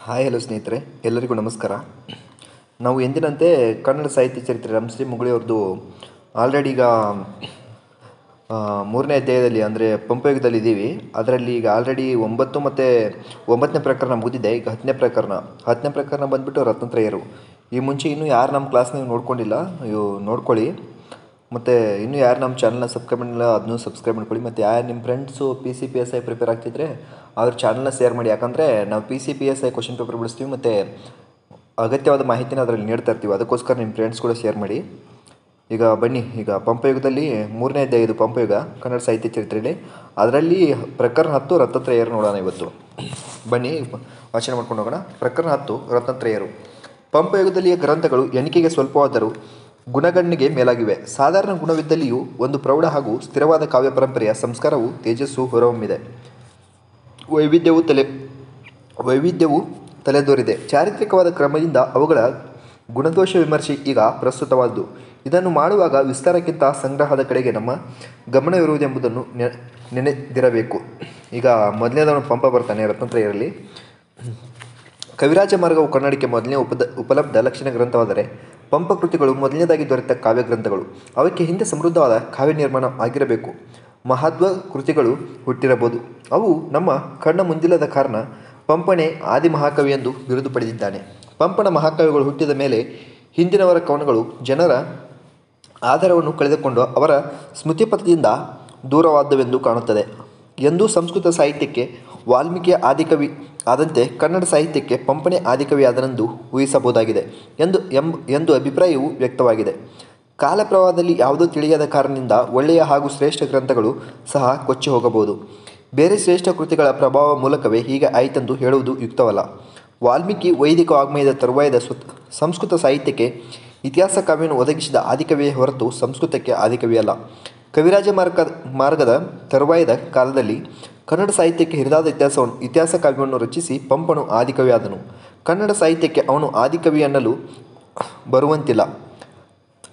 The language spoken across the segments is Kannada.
ಹಾಯ್ ಹಲೋ ಸ್ನೇಹಿತರೆ, ಎಲ್ಲರಿಗೂ ನಮಸ್ಕಾರ. ನಾವು ಎಂದಿನಂತೆ ಕನ್ನಡ ಸಾಹಿತ್ಯ ಚರಿತ್ರೆ ರಂಶ್ರೀ ಮುಗುಳಿಯವ್ರದ್ದು ಆಲ್ರೆಡಿ ಈಗ ಮೂರನೇ ಅಧ್ಯಾಯದಲ್ಲಿ ಅಂದರೆ ಪಂಪಯುಗದಲ್ಲಿ ಇದ್ದೀವಿ. ಅದರಲ್ಲಿ ಈಗ ಆಲ್ರೆಡಿ 9 ಮತ್ತು 9ನೇ ಪ್ರಕರಣ ಮುಗಿದಿದೆ. ಈಗ 10ನೇ ಪ್ರಕರಣ ಬಂದುಬಿಟ್ಟು ರತ್ನತ್ರಯರು. ಈ ಮುಂಚೆ ಇನ್ನೂ ಯಾರು ನಮ್ಮ ಕ್ಲಾಸ್ ನೀವು ನೋಡ್ಕೊಂಡಿಲ್ಲ ನೋಡ್ಕೊಳ್ಳಿ. ಮತ್ತು ಇನ್ನೂ ಯಾರು ನಮ್ಮ ಚಾನಲ್ನ ಸಬ್ಸ್ಕ್ರೈಬ್ ಮಾಡಿಲ್ಲ ಅದನ್ನೂ ಸಬ್ಸ್ಕ್ರೈಬ್ ಮಾಡ್ಕೊಳ್ಳಿ. ಮತ್ತು ಯಾರು ನಿಮ್ಮ ಫ್ರೆಂಡ್ಸು PCPSI ಪ್ರಿಪೇರ್ ಆಗ್ತಿದ್ರೆ ಅವ್ರ ಚಾನಲ್ನ ಶೇರ್ ಮಾಡಿ. ಯಾಕಂದರೆ ನಾವು PCPSI ಕ್ವಶನ್ ಪೇಪರ್ ಬಿಡಿಸ್ತೀವಿ ಮತ್ತು ಅಗತ್ಯವಾದ ಮಾಹಿತಿನ ಅದರಲ್ಲಿ ನೀಡ್ತಾ ಇರ್ತೀವಿ. ಅದಕ್ಕೋಸ್ಕರ ನಿಮ್ಮ ಫ್ರೆಂಡ್ಸ್ ಕೂಡ ಶೇರ್ ಮಾಡಿ. ಈಗ ಬನ್ನಿ, ಈಗ ಪಂಪಯುಗದಲ್ಲಿ 3ನೇ ಅಧ್ಯಾಯ ಇದು ಪಂಪಯುಗ ಕನ್ನಡ ಸಾಹಿತ್ಯ ಚರಿತ್ರೆಯಲ್ಲಿ. ಅದರಲ್ಲಿ ಪ್ರಕರಣ 10 ರತ್ನತ್ರಯರು ನೋಡೋಣ ಇವತ್ತು. ಬನ್ನಿ ವಾಚನ ಮಾಡ್ಕೊಂಡು ಹೋಗೋಣ. ಪ್ರಕರಣ 10 ರತ್ನತ್ರಯರು. ಪಂಪಯುಗದಲ್ಲಿಯ ಗ್ರಂಥಗಳು ಎಣಿಕೆಗೆ ಸ್ವಲ್ಪವಾದರೂ ಗುಣಗಣನೆಗೆ ಮೇಲಾಗಿವೆ. ಸಾಧಾರಣ ಗುಣವಿದ್ದಲ್ಲಿಯೂ ಒಂದು ಪ್ರೌಢ ಹಾಗೂ ಸ್ಥಿರವಾದ ಕಾವ್ಯ ಪರಂಪರೆಯ ಸಂಸ್ಕಾರವು ತೇಜಸ್ಸು ಹೊರಹೊಮ್ಮಿದೆ. ವೈವಿಧ್ಯವು ತಲೆದೋರಿದೆ. ಚಾರಿತ್ರಿಕವಾದ ಕ್ರಮದಿಂದ ಅವುಗಳ ಗುಣದೋಷ ವಿಮರ್ಶೆ ಈಗ ಪ್ರಸ್ತುತವಾದ್ದು. ಇದನ್ನು ಮಾಡುವಾಗ ವಿಸ್ತಾರಕ್ಕಿಂತ ಸಂಗ್ರಹದ ಕಡೆಗೆ ನಮ್ಮ ಗಮನವಿರುವುದೆಂಬುದನ್ನು ನೆನೆದಿರಬೇಕು. ಈಗ ಮೊದಲನೇದವನು ಪಂಪ ಬರ್ತಾನೆ ರತ್ನತ್ರಯರಲ್ಲಿ. ಕವಿರಾಜ ಮಾರ್ಗವು ಕನ್ನಡಕ್ಕೆ ಮೊದಲನೇ ಉಪಲಬ್ಧ ಲಕ್ಷಣ ಗ್ರಂಥವಾದರೆ ಪಂಪ ಕೃತಿಗಳು ಮೊದಲನೇದಾಗಿ ದೊರೆತ ಕಾವ್ಯ ಗ್ರಂಥಗಳು. ಅವಕ್ಕೆ ಹಿಂದೆ ಸಮೃದ್ಧವಾದ ಕಾವ್ಯ ನಿರ್ಮಾಣ ಆಗಿರಬೇಕು. ಮಹತ್ವ ಕೃತಿಗಳು ಹುಟ್ಟಿರಬಹುದು. ಅವು ನಮ್ಮ ಕಣ್ಣ ಮುಂದಿಲ್ಲದ ಕಾರಣ ಪಂಪನೇ ಆದಿ ಮಹಾಕವಿ ಎಂದು ಬಿರುದು ಪಡೆದಿದ್ದಾನೆ. ಪಂಪನ ಮಹಾಕಾವ್ಯಗಳು ಹುಟ್ಟಿದ ಮೇಲೆ ಹಿಂದಿನವರ ಕವನಗಳು ಜನರ ಆಧಾರವನ್ನು ಕಳೆದುಕೊಂಡು ಅವರ ಸ್ಮೃತಿಪಥದಿಂದ ದೂರವಾದವೆಂದು ಕಾಣುತ್ತದೆ. ಎಂದೂ ಸಂಸ್ಕೃತ ಸಾಹಿತ್ಯಕ್ಕೆ ವಾಲ್ಮೀಕಿಯ ಆದಿಕವಿ ಆದಂತೆ ಕನ್ನಡ ಸಾಹಿತ್ಯಕ್ಕೆ ಪಂಪನೇ ಆದಿಕವಿ ಆದನೆಂದು ಊಹಿಸಬಹುದಾಗಿದೆ ಎಂದು ಅಭಿಪ್ರಾಯವು ವ್ಯಕ್ತವಾಗಿದೆ. ಕಾಲಪ್ರವಾಹದಲ್ಲಿ ಯಾವುದೋ ತಿಳಿಯದ ಕಾರಣದಿಂದ ಒಳ್ಳೆಯ ಹಾಗೂ ಶ್ರೇಷ್ಠ ಗ್ರಂಥಗಳು ಸಹ ಕೊಚ್ಚಿ ಹೋಗಬಹುದು. ಬೇರೆ ಶ್ರೇಷ್ಠ ಕೃತಿಗಳ ಪ್ರಭಾವ ಮೂಲಕವೇ ಹೀಗೆ ಆಯಿತೆಂದು ಹೇಳುವುದು ಯುಕ್ತವಲ್ಲ. ವಾಲ್ಮೀಕಿ ವೈದಿಕ ವಾಗ್ಮಯದ ತರುವಾಯದ ಸಂಸ್ಕೃತ ಸಾಹಿತ್ಯಕ್ಕೆ ಇತಿಹಾಸ ಕಾವ್ಯವನ್ನು ಒದಗಿಸಿದ ಆದಿಕವಿಯೇ ಹೊರತು ಸಂಸ್ಕೃತಕ್ಕೆ ಆದಿಕವಿಯಲ್ಲ. ಕವಿರಾಜ ಮಾರ್ಗದ ತರುವಾಯದ ಕಾಲದಲ್ಲಿ ಕನ್ನಡ ಸಾಹಿತ್ಯಕ್ಕೆ ಹಿರಿದಾದ ಇತಿಹಾಸ ಕಾವ್ಯವನ್ನು ರಚಿಸಿ ಪಂಪನು ಆದಿಕವಿ ಆದನು. ಕನ್ನಡ ಸಾಹಿತ್ಯಕ್ಕೆ ಅವನು ಆದಿಕವಿ ಅನ್ನಲು ಬರುವಂತಿಲ್ಲ.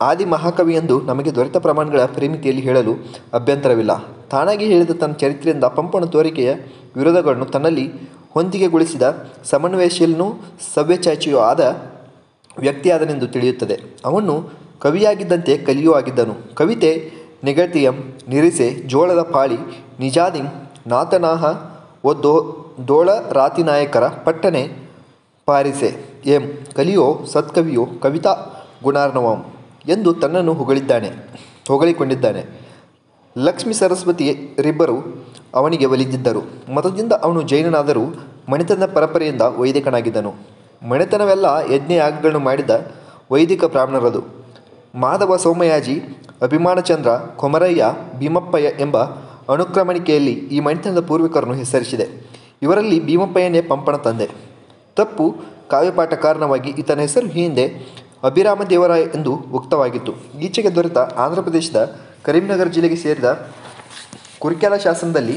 ಆದಿ ಮಹಾಕವಿ ಎಂದು ನಮಗೆ ದೊರೆತ ಪ್ರಮಾಣಗಳ ಪರಿಮಿತಿಯಲ್ಲಿ ಹೇಳಲು ಅಭ್ಯಂತರವಿಲ್ಲ. ತಾನಾಗಿ ಹೇಳಿದ ತನ್ನ ಚರಿತ್ರೆಯಿಂದ ಪಂಪನ ತೋರಿಕೆಯ ವಿರೋಧಗಳನ್ನು ತನ್ನಲ್ಲಿ ಹೊಂದಿಕೆಗೊಳಿಸಿದ ಸಮನ್ವಯಶೀಲನೂ ಸವ್ಯಚಾಚಿಯೂ ಆದ ವ್ಯಕ್ತಿಯಾದನೆಂದು ತಿಳಿಯುತ್ತದೆ. ಅವನು ಕವಿಯಾಗಿದ್ದಂತೆ ಕಲಿಯೂ ಆಗಿದ್ದನು. ಕವಿತೆ ನೆಗಳ್ತಿಯಂ ನಿರಿಸೆ ಜೋಳದ ಪಾಳಿ ನಿಜಾದಿಂ ನಾತನಾಹ ದೋಳ ರಾತಿನಾಯಕರ ಪಟ್ಟಣೆ ಪಾರಿಸೆ ಎಂ ಕಲಿಯೋ ಸತ್ಕವಿಯೋ ಕವಿತಾ ಗುಣಾರ್ಣವಂ ಎಂದು ತನ್ನನ್ನು ಹೊಗಳಿಕೊಂಡಿದ್ದಾನೆ. ಲಕ್ಷ್ಮೀ ಸರಸ್ವತಿಯರಿಬ್ಬರು ಅವನಿಗೆ ಒಲಿದಿದ್ದರು. ಮತದಿಂದ ಅವನು ಜೈನನಾದರೂ ಮಣಿತನದ ಪರಂಪರೆಯಿಂದ ವೈದಿಕನಾಗಿದ್ದನು. ಮಣಿತನವೆಲ್ಲ ಯಜ್ಞಯಾಗಗಳನ್ನು ಮಾಡಿದ ವೈದಿಕ ಬ್ರಾಹ್ಮಣರದು. ಮಾಧವ ಸೋಮಯಾಜಿ ಅಭಿಮಾನಚಂದ್ರ ಕೊಮರಯ್ಯ ಭೀಮಪ್ಪಯ್ಯ ಎಂಬ ಅನುಕ್ರಮಣಿಕೆಯಲ್ಲಿ ಈ ಮಣಿತನದ ಪೂರ್ವಿಕರನ್ನು ಹೆಸರಿಸಿದೆ. ಇವರಲ್ಲಿ ಭೀಮಪ್ಪಯ್ಯನೇ ಪಂಪನ ತಂದೆ. ತಪ್ಪು ಕಾವ್ಯಪಾಠ ಕಾರಣವಾಗಿ ಈತನ ಹೆಸರು ಹಿಂದೆ ಅಭಿರಾಮದೇವರಾಯ ಎಂದು ಉಕ್ತವಾಗಿತ್ತು. ಈಚೆಗೆ ದೊರೆತ ಆಂಧ್ರಪ್ರದೇಶದ ಕರೀಂನಗರ ಜಿಲ್ಲೆಗೆ ಸೇರಿದ ಕುರ್ಕ್ಯಾಲ ಶಾಸನದಲ್ಲಿ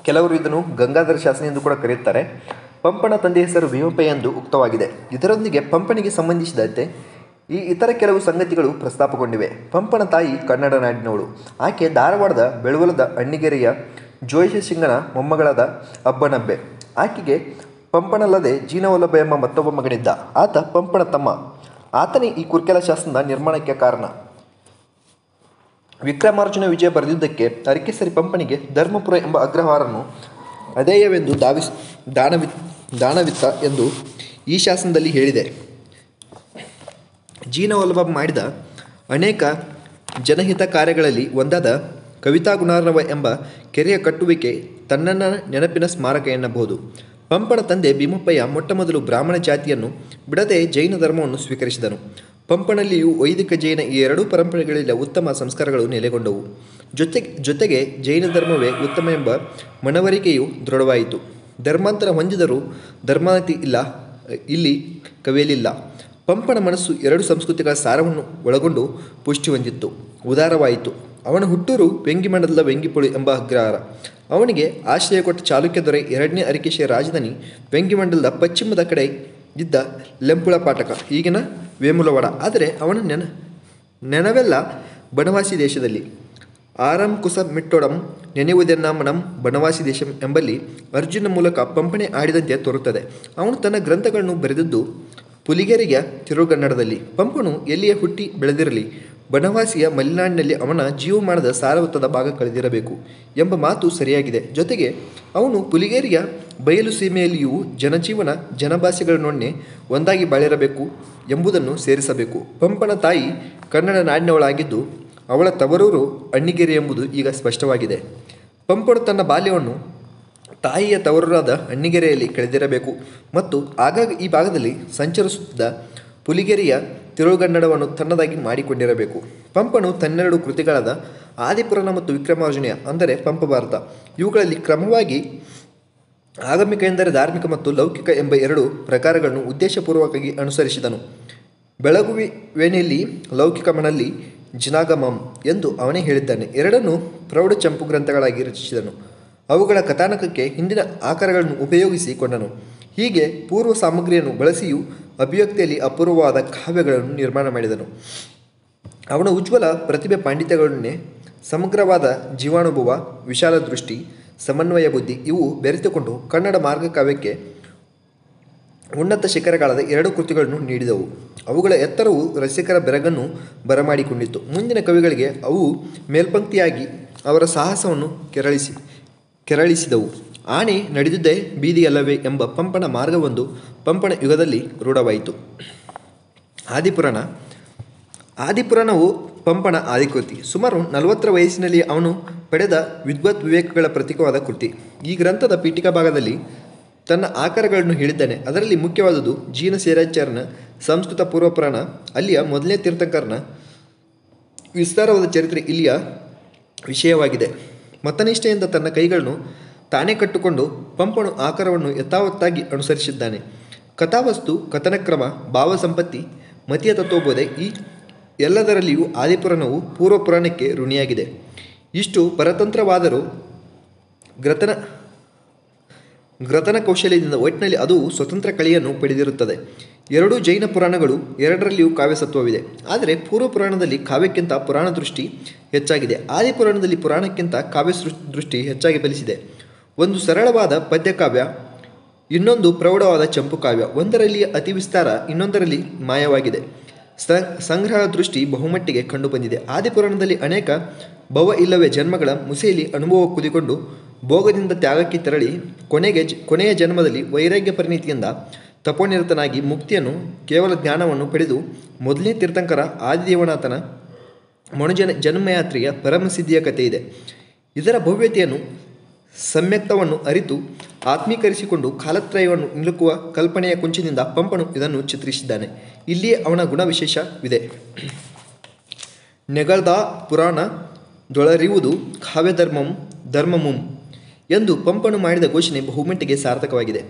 ಕೆಲವರು ಇದನ್ನು ಗಂಗಾಧರ ಶಾಸನ ಎಂದು ಕೂಡ ಕರೆಯುತ್ತಾರೆ. ಪಂಪನ ತಂದೆ ಹೆಸರು ಭೀಮಪ್ಪಯ್ಯ ಎಂದು ಉಕ್ತವಾಗಿದೆ. ಇದರೊಂದಿಗೆ ಪಂಪನಿಗೆ ಸಂಬಂಧಿಸಿದಂತೆ ಈ ಇತರ ಕೆಲವು ಸಂಗತಿಗಳು ಪ್ರಸ್ತಾಪಗೊಂಡಿವೆ. ಪಂಪನ ತಾಯಿ ಕನ್ನಡ ನಾಡಿನವಳು. ಆಕೆ ಧಾರವಾಡದ ಬೆಳುವಲದ ಅಣ್ಣಿಗೆರೆಯ ಜೋಯಿಸಸಿಂಗನ ಮೊಮ್ಮಗಳಾದ ಅಬ್ಬನಬ್ಬೆ. ಆಕೆಗೆ ಪಂಪನಲ್ಲದೆ ಜೀನವಲ್ಲಭ ಎಂಬ ಮತ್ತೊಬ್ಬ ಮಗನಿದ್ದ. ಆತ ಪಂಪನ ತಮ್ಮ. ಆತನೇ ಈ ಕುರ್ಕೆಲ ಶಾಸನದ ನಿರ್ಮಾಣಕ್ಕೆ ಕಾರಣ. ವಿಕ್ರಮಾರ್ಜುನ ವಿಜಯ ಬರೆದಿದ್ದಕ್ಕೆ ಅರಕೇಸರಿ ಪಂಪನಿಗೆ ಧರ್ಮಪುರ ಎಂಬ ಅಗ್ರಹಾರನ್ನು ಅಧೇಯವೆಂದು ದಾನವಿತ್ತ ಎಂದು ಈ ಶಾಸನದಲ್ಲಿ ಹೇಳಿದೆ. ಜೀನವಲ್ಲಭ ಮಾಡಿದ ಅನೇಕ ಜನಹಿತ ಕಾರ್ಯಗಳಲ್ಲಿ ಒಂದಾದ ಕವಿತಾ ಗುಣಾರ್ಣವ ಎಂಬ ಕೆರೆಯ ಕಟ್ಟುವಿಕೆ ತನ್ನನ್ನ ನೆನಪಿನ ಸ್ಮಾರಕ ಎನ್ನಬಹುದು. ಪಂಪನ ತಂದೆ ಭೀಮಪ್ಪಯ್ಯ ಮೊಟ್ಟಮೊದಲು ಬ್ರಾಹ್ಮಣ ಜಾತಿಯನ್ನು ಬಿಡದೆ ಜೈನ ಧರ್ಮವನ್ನು ಸ್ವೀಕರಿಸಿದನು. ಪಂಪನಲ್ಲಿಯೂ ವೈದಿಕ ಜೈನ ಈ ಎರಡೂ ಪರಂಪರೆಗಳಿಂದ ಉತ್ತಮ ಸಂಸ್ಕಾರಗಳು ನೆಲೆಗೊಂಡವು. ಜೊತೆಗೆ ಜೈನ ಧರ್ಮವೇ ಉತ್ತಮ ಎಂಬ ಮನವರಿಕೆಯು ದೃಢವಾಯಿತು. ಧರ್ಮಾಂತರ ಹೊಂದಿದರೂ ಧರ್ಮಾತಿ ಇಲ್ಲಿ ಕವಿಯಲಿಲ್ಲ. ಪಂಪನ ಮನಸ್ಸು ಎರಡು ಸಂಸ್ಕೃತಿಗಳ ಸಾರವನ್ನು ಒಳಗೊಂಡು ಪುಷ್ಟಿ ಹೊಂದಿತ್ತು, ಉದಾರವಾಯಿತು. ಅವನ ಹುಟ್ಟೂರು ವೆಂಗಿಮಂಡಲದ ವೆಂಗಿಪೊಳು ಎಂಬ ಅಗ್ರಹಾರ. ಅವನಿಗೆ ಆಶ್ರಯ ಕೊಟ್ಟ ಚಾಲುಕ್ಯ ದೊರೆ 2ನೇ ಅರಕೇಶಿಯ ರಾಜಧಾನಿ ವೆಂಗಿಮಂಡಲದ ಪಶ್ಚಿಮದ ಕಡೆ ಇದ್ದ ಲೆಂಪುಳ ಪಾಟಕ, ಈಗಿನ ವೇಮುಲವಾಡ. ಆದರೆ ಅವನ ನೆನವೆಲ್ಲ ಬನವಾಸಿ ದೇಶದಲ್ಲಿ. ಆರಂ ಕುಸ ಮಿಟ್ಟೊಡಂ ನೆನೆಯುವುದೆನ್ನಾಮನಂ ಬನವಾಸಿ ದೇಶಂ ಎಂಬಲ್ಲಿ ಅರ್ಜುನ ಮೂಲಕ ಪಂಪನೆ ಆಡಿದಂತೆ ತೋರುತ್ತದೆ. ಅವನು ತನ್ನ ಗ್ರಂಥಗಳನ್ನು ಬರೆದದ್ದು ಪುಲಿಗೆರೆಯ ತಿರುಗನ್ನಡದಲ್ಲಿ. ಪಂಪನು ಎಲ್ಲಿಯೇ ಹುಟ್ಟಿ ಬೆಳೆದಿರಲಿ, ಬನವಾಸಿಯ ಮಲೆನಾಡಿನಲ್ಲಿ ಅವನ ಜೀವಮಾನದ ಸಾರವತ್ತದ ಭಾಗ ಕಳೆದಿರಬೇಕು ಎಂಬ ಮಾತು ಸರಿಯಾಗಿದೆ. ಜೊತೆಗೆ ಅವನು ಪುಲಿಗೆರೆಯ ಬಯಲು ಸೀಮೆಯಲ್ಲಿಯೂ ಜನಜೀವನ ಜನಭಾಷೆಗಳನ್ನೊಡನೆ ಒಂದಾಗಿ ಬಾಳಿರಬೇಕು ಎಂಬುದನ್ನು ಸೇರಿಸಬೇಕು. ಪಂಪನ ತಾಯಿ ಕನ್ನಡ ನಾಡಿನವಳಾಗಿದ್ದು ಅವಳ ತವರೂರು ಅಣ್ಣಿಗೇರಿ ಎಂಬುದು ಈಗ ಸ್ಪಷ್ಟವಾಗಿದೆ. ಪಂಪನು ತನ್ನ ಬಾಲ್ಯವನ್ನು ತಾಯಿಯ ತವರೂರಾದ ಅಣ್ಣಿಗೆರೆಯಲ್ಲಿ ಕಳೆದಿರಬೇಕು ಮತ್ತು ಆಗಾಗ ಈ ಭಾಗದಲ್ಲಿ ಸಂಚರಿಸುತ್ತಿದ್ದ ಪುಲಿಗೆರೆಯ ತಿರುಗನ್ನಡವನ್ನು ತನ್ನದಾಗಿ ಮಾಡಿಕೊಂಡಿರಬೇಕು. ಪಂಪನು ತನ್ನೆರಡು ಕೃತಿಗಳಾದ ಆದಿಪುರಾಣ ಮತ್ತು ವಿಕ್ರಮಾರ್ಜುನೀಯ ಅಂದರೆ ಪಂಪ ಭಾರತ ಇವುಗಳಲ್ಲಿ ಕ್ರಮವಾಗಿ ಆಗಮಿಕ ಎಂದರೆ ಧಾರ್ಮಿಕ ಮತ್ತು ಲೌಕಿಕ ಎಂಬ ಎರಡು ಪ್ರಕಾರಗಳನ್ನು ಉದ್ದೇಶಪೂರ್ವಕವಾಗಿ ಅನುಸರಿಸಿದನು. ಬೆಳಗುವಿನಲ್ಲಿ ಲೌಕಿಕ ಮನಲ್ಲಿ ಜಿನಾಗಮಂ ಎಂದು ಅವನೇ ಹೇಳಿದ್ದಾನೆ. ಎರಡನ್ನೂ ಪ್ರೌಢ ಚಂಪು ಗ್ರಂಥಗಳಾಗಿ ರಚಿಸಿದನು. ಅವುಗಳ ಕಥಾನಕಕ್ಕೆ ಹಿಂದಿನ ಆಕಾರಗಳನ್ನು ಉಪಯೋಗಿಸಿಕೊಂಡನು. ಹೀಗೆ ಪೂರ್ವ ಸಾಮಗ್ರಿಯನ್ನು ಬಳಸಿಯೂ ಅಭಿವ್ಯಕ್ತಿಯಲ್ಲಿ ಅಪೂರ್ವವಾದ ಕಾವ್ಯಗಳನ್ನು ನಿರ್ಮಾಣ ಮಾಡಿದನು. ಅವನ ಉಜ್ವಲ ಪ್ರತಿಭೆ ಪಾಂಡಿತ್ಯಗಳನ್ನೇ ಸಮಗ್ರವಾದ ಜೀವಾನುಭವ, ವಿಶಾಲ ದೃಷ್ಟಿ, ಸಮನ್ವಯ ಬುದ್ಧಿ ಇವು ಬೆರೆತುಕೊಂಡು ಕನ್ನಡ ಮಾರ್ಗಕಾವ್ಯಕ್ಕೆ ಉನ್ನತ ಶಿಖರಗಳಾದ ಎರಡು ಕೃತಿಗಳನ್ನು ನೀಡಿದವು. ಅವುಗಳ ಎತ್ತರವು ರಸಿಕರ ಬೆರಗನ್ನು ಬರಮಾಡಿಕೊಂಡಿತ್ತು. ಮುಂದಿನ ಕವಿಗಳಿಗೆ ಅವು ಮೇಲ್ಪಂಕ್ತಿಯಾಗಿ ಅವರ ಸಾಹಸವನ್ನು ಕೆರಳಿಸಿದವು. ಆನೆ ನಡೆದುದೇ ಬೀದಿಯಲ್ಲವೇ ಎಂಬ ಪಂಪನ ಮಾರ್ಗವೊಂದು ಪಂಪನ ಯುಗದಲ್ಲಿ ರೂಢವಾಯಿತು. ಆದಿಪುರಾಣವು ಪಂಪನ ಆದಿಕೃತಿ. ಸುಮಾರು 40ರ ವಯಸ್ಸಿನಲ್ಲಿ ಅವನು ಪಡೆದ ವಿದ್ವತ್ ವಿವೇಕಗಳ ಪ್ರತೀಕವಾದ ಕೃತಿ. ಈ ಗ್ರಂಥದ ಪೀಠಿಕಾ ಭಾಗದಲ್ಲಿ ತನ್ನ ಆಕಾರಗಳನ್ನು ಹೇಳಿದ್ದಾನೆ. ಅದರಲ್ಲಿ ಮುಖ್ಯವಾದುದು ಜೀನ ಸೇರಾಚಾರ್ಯನ ಸಂಸ್ಕೃತ ಪೂರ್ವಪುರಾಣ. ಅಲ್ಲಿಯ ಮೊದಲನೇ ತೀರ್ಥಂಕರನ ವಿಸ್ತಾರವಾದ ಚರಿತ್ರೆ ಇಲ್ಲಿಯ ವಿಷಯವಾಗಿದೆ. ಮತನಿಷ್ಠೆಯಿಂದ ತನ್ನ ಕೈಗಳನ್ನು ತಾನೇ ಕಟ್ಟಿಕೊಂಡು ಪಂಪನು ಆಕಾರವನ್ನು ಯಥಾವತ್ತಾಗಿ ಅನುಸರಿಸಿದ್ದಾನೆ. ಕಥಾವಸ್ತು, ಕಥನಕ್ರಮ, ಭಾವಸಂಪತ್ತಿ, ಮತೀಯ ತತ್ವಬೋಧೆ ಈ ಎಲ್ಲದರಲ್ಲಿಯೂ ಆದಿಪುರಾಣವು ಪೂರ್ವಪುರಾಣಕ್ಕೆ ಋಣಿಯಾಗಿದೆ. ಇಷ್ಟು ಪರತಂತ್ರವಾದರೂ ಗ್ರಥನ ಕೌಶಲ್ಯದಿಂದ ಒಟ್ಟಿನಲ್ಲಿ ಅದು ಸ್ವತಂತ್ರ ಕಳೆಯನ್ನು ಪಡೆದಿರುತ್ತದೆ. ಎರಡೂ ಜೈನ ಪುರಾಣಗಳು, ಎರಡರಲ್ಲಿಯೂ ಕಾವ್ಯಸತ್ವವಿದೆ. ಆದರೆ ಪೂರ್ವಪುರಾಣದಲ್ಲಿ ಕಾವ್ಯಕ್ಕಿಂತ ಪುರಾಣ ದೃಷ್ಟಿ ಹೆಚ್ಚಾಗಿದೆ. ಆದಿಪುರಾಣದಲ್ಲಿ ಪುರಾಣಕ್ಕಿಂತ ಕಾವ್ಯ ದೃಷ್ಟಿ ಹೆಚ್ಚಾಗಿ ಫಲಿಸಿದೆ. ಒಂದು ಸರಳವಾದ ಪದ್ಯಕಾವ್ಯ, ಇನ್ನೊಂದು ಪ್ರೌಢವಾದ ಚಂಪು ಕಾವ್ಯ. ಒಂದರಲ್ಲಿ ಅತಿ ವಿಸ್ತಾರ, ಇನ್ನೊಂದರಲ್ಲಿ ಮಾಯವಾಗಿದೆ. ಸಂಗ್ರಹ ದೃಷ್ಟಿ ಬಹುಮಟ್ಟಿಗೆ ಕಂಡುಬಂದಿದೆ. ಆದಿಪುರಾಣದಲ್ಲಿ ಅನೇಕ ಭವ ಇಲ್ಲವೇ ಜನ್ಮಗಳ ಮುಸೆಯಲ್ಲಿ ಅನುಭವ ಕುದಿಕೊಂಡು ಭೋಗದಿಂದ ತ್ಯಾಗಕ್ಕೆ ತೆರಳಿ ಕೊನೆಯ ಜನ್ಮದಲ್ಲಿ ವೈರಾಗ್ಯ ಪರಿಣಿತಿಯಿಂದ ತಪೋನಿರತನಾಗಿ ಮುಕ್ತಿಯನ್ನು ಕೇವಲ ಜ್ಞಾನವನ್ನು ಪಡೆದು ಮೊದಲನೇ ತೀರ್ಥಂಕರ ಆದಿದೇವನಾಥನ ಮನುಜನ ಜನ್ಮಯಾತ್ರೆಯ ಪರಮಸಿದ್ಧಿಯ ಕಥೆ ಇದೆ. ಇದರ ಭವ್ಯತೆಯನ್ನು ಸಮ್ಯಕ್ತವನ್ನು ಅರಿತು ಆತ್ಮೀಕರಿಸಿಕೊಂಡು ಕಾಲತ್ರಯವನ್ನು ನಿಲುಕುವ ಕಲ್ಪನೆಯ ಕುಂಚಿನಿಂದ ಪಂಪನು ಇದನ್ನು ಚಿತ್ರಿಸಿದ್ದಾನೆ. ಇಲ್ಲಿಯೇ ಅವನ ಗುಣವಿಶೇಷವಿದೆ. ನೆಗಳ್ದ ಪುರಾಣ ದೊಳರಿವುದು ಧರ್ಮಮುಂ ಎಂದು ಪಂಪನು ಮಾಡಿದ ಘೋಷಣೆ ಬಹುಮಟ್ಟಿಗೆ ಸಾರ್ಥಕವಾಗಿದೆ.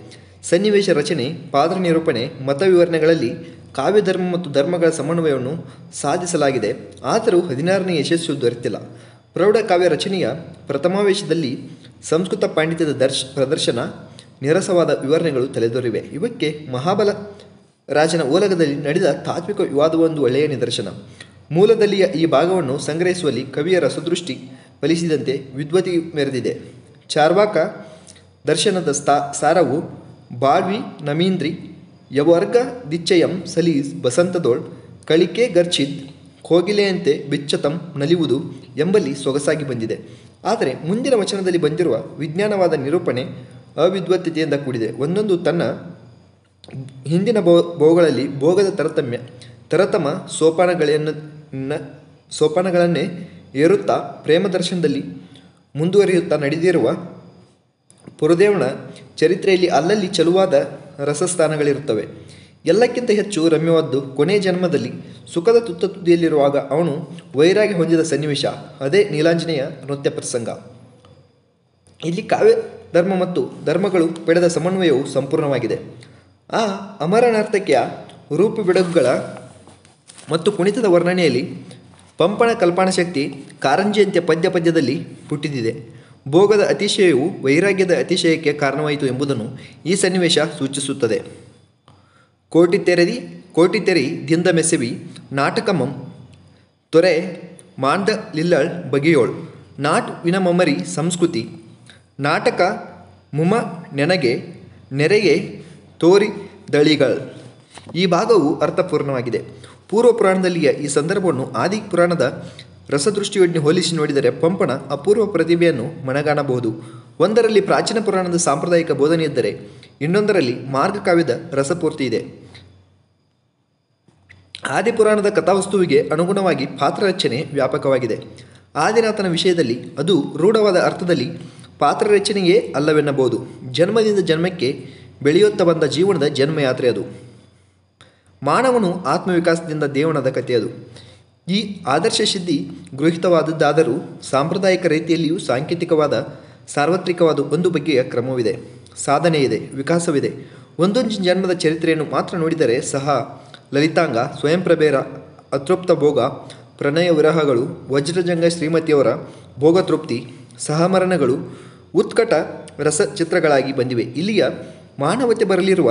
ಸನ್ನಿವೇಶ ರಚನೆ, ಪಾತ್ರ ನಿರೂಪಣೆ, ಮತ ವಿವರಣೆಗಳಲ್ಲಿ ಕಾವ್ಯಧರ್ಮ ಮತ್ತು ಧರ್ಮಗಳ ಸಮನ್ವಯವನ್ನು ಸಾಧಿಸಲಾಗಿದೆ. ಆದರೂ 16ನೇ ಯಶಸ್ಸು ದೊರೆತಿಲ್ಲ. ಪ್ರೌಢ ಕಾವ್ಯ ರಚನೆಯ ಪ್ರಥಮಾವೇಶದಲ್ಲಿ ಸಂಸ್ಕೃತ ಪಾಂಡಿತ್ಯದ ಪ್ರದರ್ಶನ, ನೀರಸವಾದ ವಿವರಣೆಗಳು ತಲೆದೋರಿವೆ. ಇವಕ್ಕೆ ಮಹಾಬಲ ರಾಜನ ಓಲಗದಲ್ಲಿ ನಡೆದ ತಾತ್ವಿಕ ವಿವಾದವೊಂದು ಒಳ್ಳೆಯ ನಿದರ್ಶನ. ಮೂಲದಲ್ಲಿಯ ಈ ಭಾಗವನ್ನು ಸಂಗ್ರಹಿಸುವಲ್ಲಿ ಕವಿಯ ರಸದೃಷ್ಟಿ ಫಲಿಸಿದಂತೆ ವಿದ್ವತಿ ಮೆರೆದಿದೆ. ಚಾರ್ವಾಕ ದರ್ಶನದ ಸಾರವು ಬಾಳ್ವಿ ನಮೀಂದ್ರಿ ಯವರ್ಗ ದಿಚ್ಚಯಂ ಸಲೀಸ್ ಬಸಂತದೋಳ್ ಕಳಿಕೆ ಗರ್ಚಿದ್ ಕೋಗಿಲೆಯಂತೆ ಬಿಚ್ಚತಂ ನಲಿಯುವುದು ಎಂಬಲ್ಲಿ ಸೊಗಸಾಗಿ ಬಂದಿದೆ. ಆದರೆ ಮುಂದಿನ ವಚನದಲ್ಲಿ ಬಂದಿರುವ ವಿಜ್ಞಾನವಾದ ನಿರೂಪಣೆ ಅವಿದ್ವತ್ತತೆಯಿಂದ ಕೂಡಿದೆ. ಒಂದೊಂದು ತನ್ನ ಹಿಂದಿನ ಭೋಗಗಳಲ್ಲಿ ಭೋಗದ ತರತಮ ಸೋಪಾನಗಳನ್ನೇ ಏರುತ್ತಾ ಪ್ರೇಮ ದರ್ಶನದಲ್ಲಿ ಮುಂದುವರಿಯುತ್ತಾ ನಡೆದಿರುವ ಪುರದೇವನ ಚರಿತ್ರೆಯಲ್ಲಿ ಅಲ್ಲಲ್ಲಿ ಚಲುವಾದ ರಸಸ್ಥಾನಗಳಿರುತ್ತವೆ. ಎಲ್ಲಕ್ಕಿಂತ ಹೆಚ್ಚು ರಮ್ಯವಾದ್ದು ಕೊನೆಯ ಜನ್ಮದಲ್ಲಿ ಸುಖದ ತುದಿಯಲ್ಲಿರುವಾಗ ಅವನು ವೈರಾಗ್ಯ ಹೊಂದಿದ ಸನ್ನಿವೇಶ. ಅದೇ ನೀಲಾಂಜನೇಯ ನೃತ್ಯ ಪ್ರಸಂಗ. ಇಲ್ಲಿ ಕಾವ್ಯ ಧರ್ಮ ಮತ್ತು ಧರ್ಮಗಳು ಪಡೆದ ಸಮನ್ವಯವು ಸಂಪೂರ್ಣವಾಗಿದೆ. ಆ ಅಮರನಾರ್ತಕ್ಯ ರೂಪು ಬೆಡಗುಗಳ ಮತ್ತು ಕುಣಿತದ ವರ್ಣನೆಯಲ್ಲಿ ಪಂಪನ ಕಲ್ಪನಾಶಕ್ತಿ ಕಾರಂಜಿಯಂತೆ ಪದ್ಯದಲ್ಲಿ ಪುಟ್ಟಿದಿದೆ. ಭೋಗದ ಅತಿಶಯವು ವೈರಾಗ್ಯದ ಅತಿಶಯಕ್ಕೆ ಕಾರಣವಾಯಿತು ಎಂಬುದನ್ನು ಈ ಸನ್ನಿವೇಶ ಸೂಚಿಸುತ್ತದೆ. ಕೋಟಿ ತೆರಿ ದಿಂದ ಮೆಸೆವಿ ನಾಟಕಮಂ ತೊರೆ ಮಾಂಡ ಲಿಲ್ಲಳ್ ಬಗೆಯೋಳ್ ನಾಟು ವಿನಮಮರಿ ಸಂಸ್ಕೃತಿ ನಾಟಕ ಮುಮ ನೆನಗೆ ನೆರೆಯೇ ತೋರಿದಳಿಗಳ್. ಈ ಭಾಗವು ಅರ್ಥಪೂರ್ಣವಾಗಿದೆ. ಪೂರ್ವ ಪುರಾಣದಲ್ಲಿಯ ಈ ಸಂದರ್ಭವನ್ನು ಆದಿ ಪುರಾಣದ ರಸದೃಷ್ಟಿಯೊಡನೆ ಹೋಲಿಸಿ ನೋಡಿದರೆ ಪಂಪನ ಅಪೂರ್ವ ಪ್ರತಿಭೆಯನ್ನು ಮನಗಾಣಬಹುದು. ಒಂದರಲ್ಲಿ ಪ್ರಾಚೀನ ಪುರಾಣದ ಸಾಂಪ್ರದಾಯಿಕ ಬೋಧನೆ ಇದ್ದರೆ ಇನ್ನೊಂದರಲ್ಲಿ ಮಾರ್ಗಕಾವ್ಯದ ರಸಪೂರ್ತಿ ಇದೆ. ಆದಿಪುರಾಣದ ಕಥಾವಸ್ತುವಿಗೆ ಅನುಗುಣವಾಗಿ ಪಾತ್ರ ರಚನೆ ವ್ಯಾಪಕವಾಗಿದೆ. ಆದಿನಾಥನ ವಿಷಯದಲ್ಲಿ ಅದು ರೂಢವಾದ ಅರ್ಥದಲ್ಲಿ ಪಾತ್ರ ರಚನೆಯೇ ಅಲ್ಲವೆನ್ನಬಹುದು. ಜನ್ಮದಿಂದ ಜನ್ಮಕ್ಕೆ ಬೆಳೆಯುತ್ತಾ ಬಂದ ಜೀವನದ ಜನ್ಮಯಾತ್ರೆ ಅದು. ಮಾನವನು ಆತ್ಮವಿಕಾಸದಿಂದ ದೇವಣದ ಕಥೆಯದು. ಈ ಆದರ್ಶ ಸಿದ್ಧಿ ಗೃಹೀತವಾದದ್ದಾದರೂ ಸಾಂಪ್ರದಾಯಿಕ ರೀತಿಯಲ್ಲಿಯೂ ಸಾಂಕೇತಿಕವಾದ ಸಾರ್ವತ್ರಿಕವಾದ ಒಂದು ಬಗೆಯ ಕ್ರಮವಿದೆ, ಸಾಧನೆ ಇದೆ, ವಿಕಾಸವಿದೆ. ಒಂದೊಂದು ಜನ್ಮದ ಚರಿತ್ರೆಯನ್ನು ಮಾತ್ರ ನೋಡಿದರೆ ಸಹ ಲಲಿತಾಂಗ, ಸ್ವಯಂಪ್ರಭೆಯರ ಅತೃಪ್ತ ಭೋಗ, ಪ್ರಣಯ ವಿರಹಗಳು, ವಜ್ರಜಂಗ ಶ್ರೀಮತಿಯವರ ಭೋಗತೃಪ್ತಿ, ಸಹಮರಣಗಳು ಉತ್ಕಟ ರಸಚಿತ್ರಗಳಾಗಿ ಬಂದಿವೆ. ಇಲ್ಲಿಯ ಮಾನವತೆ ಬರಲಿರುವ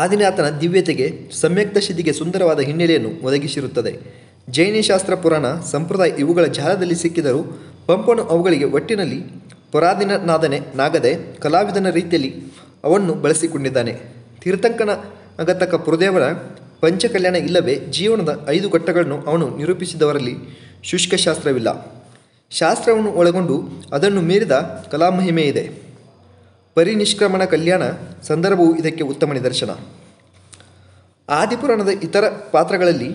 ಆದಿನಾಥನ ದಿವ್ಯತೆಗೆ ಸಮ್ಯಕ್ತ ಸಿದ್ಧಿಗೆ ಸುಂದರವಾದ ಹಿನ್ನೆಲೆಯನ್ನು ಒದಗಿಸಿರುತ್ತದೆ. ಜೈನಶಾಸ್ತ್ರ, ಪುರಾಣ, ಸಂಪ್ರದಾಯ ಇವುಗಳ ಜಾಲದಲ್ಲಿ ಸಿಕ್ಕಿದರೂ ಪಂಪನು ಅವುಗಳಿಗೆ ಒಟ್ಟಿನಲ್ಲಿ ಪರಾಧೀನನಾಗದೆ ಕಲಾವಿದನ ರೀತಿಯಲ್ಲಿ ಅವನ್ನು ಬಳಸಿಕೊಂಡಿದ್ದಾನೆ. ತೀರ್ಥಂಕನ ಅಗತಕ ಪುರದೇವರ ಪಂಚಕಲ್ಯಾಣ ಇಲ್ಲವೇ ಜೀವನದ 5 ಘಟ್ಟಗಳನ್ನು ಅವನು ನಿರೂಪಿಸಿದವರಲ್ಲಿ ಶುಷ್ಕಶಾಸ್ತ್ರವಿಲ್ಲ. ಶಾಸ್ತ್ರವನ್ನು ಒಳಗೊಂಡು ಅದನ್ನು ಮೀರಿದ ಕಲಾಮಹಿಮೆ ಇದೆ. ಪರಿನಿಷ್ಕ್ರಮಣ ಕಲ್ಯಾಣ ಸಂದರ್ಭವು ಇದಕ್ಕೆ ಉತ್ತಮ ನಿದರ್ಶನ. ಆದಿಪುರಾಣದ ಇತರ ಪಾತ್ರಗಳಲ್ಲಿ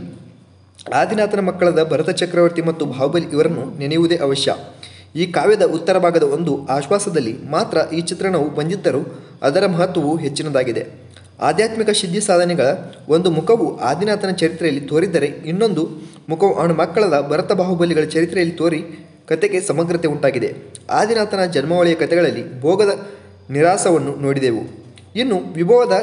ಆದಿನಾಥನ ಮಕ್ಕಳಾದ ಭರತ ಚಕ್ರವರ್ತಿ ಮತ್ತು ಬಾಹುಬಲಿ ಇವರನ್ನು ನೆನೆಯುವುದೇ ಅವಶ್ಯ. ಈ ಕಾವ್ಯದ ಉತ್ತರ ಭಾಗದ ಒಂದು ಆಶ್ವಾಸದಲ್ಲಿ ಮಾತ್ರ ಈ ಚಿತ್ರಣವು ಬಂದಿದ್ದರೂ ಅದರ ಮಹತ್ವವು ಹೆಚ್ಚಿನದಾಗಿದೆ. ಆಧ್ಯಾತ್ಮಿಕ ಸಿದ್ಧಿ ಸಾಧನೆಗಳ ಒಂದು ಮುಖವು ಆದಿನಾಥನ ಚರಿತ್ರೆಯಲ್ಲಿ ತೋರಿದ್ದರೆ ಇನ್ನೊಂದು ಮುಖವು ಅವನ ಮಕ್ಕಳಾದ ಭರತ ಬಾಹುಬಲಿಗಳ ಚರಿತ್ರೆಯಲ್ಲಿ ತೋರಿ ಕಥೆಗೆ ಸಮಗ್ರತೆ ಉಂಟಾಗಿದೆ. ಆದಿನಾಥನ ಜನ್ಮಾವಳಿಯ ಕಥೆಗಳಲ್ಲಿ ಭೋಗದ ನಿರಾಸವನ್ನು ನೋಡಿದೆವು. ಇನ್ನು ವಿಭವದ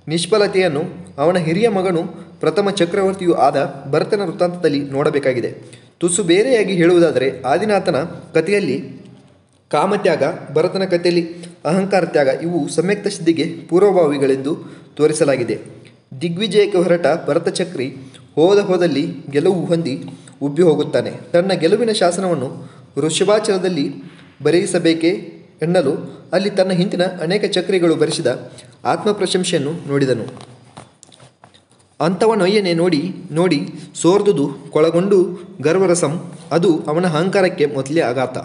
ನಿಷ್ಫಲತೆಯನ್ನು ಅವನ ಹಿರಿಯ ಮಗನು ಪ್ರಥಮ ಚಕ್ರವರ್ತಿಯೂ ಆದ ಭರತನ ವೃತ್ತಾಂತದಲ್ಲಿ ನೋಡಬೇಕಾಗಿದೆ. ತುಸು ಬೇರೆಯಾಗಿ ಹೇಳುವುದಾದರೆ ಆದಿನಾಥನ ಕಥೆಯಲ್ಲಿ ಕಾಮತ್ಯಾಗ, ಭರತನ ಕಥೆಯಲ್ಲಿ ಅಹಂಕಾರ ತ್ಯಾಗ ಇವು ಸಮ್ಯಕ್ತ ಸಿದ್ಧಿಗೆ ಪೂರ್ವಭಾವಿಗಳೆಂದು ತೋರಿಸಲಾಗಿದೆ. ದಿಗ್ವಿಜಯಕ್ಕೆ ಹೊರಟ ಭರತಚಕ್ರಿ ಹೋದಲ್ಲಿ ಗೆಲುವು ಹೊಂದಿ ಉಬ್ಬಿ ಹೋಗುತ್ತಾನೆ. ತನ್ನ ಗೆಲುವಿನ ಶಾಸನವನ್ನು ವೃಷಭಾಚಲದಲ್ಲಿ ಬರೆಯಿಸಬೇಕೇ ಎನ್ನಲು ಅಲ್ಲಿ ತನ್ನ ಹಿಂದಿನ ಅನೇಕ ಚಕ್ರಿಗಳು ಬರೆಸಿದ ಆತ್ಮಪ್ರಶಂಸೆಯನ್ನು ನೋಡಿದನು. ಅಂಥವನೊಯ್ಯನೆ ನೋಡಿ ಸೋರ್ದುದು ಕೊಳಗೊಂಡು ಗರ್ವರಸಂ ಅದು ಅವನ ಅಹಂಕಾರಕ್ಕೆ ಮೊದಲೇ ಆಘಾತ.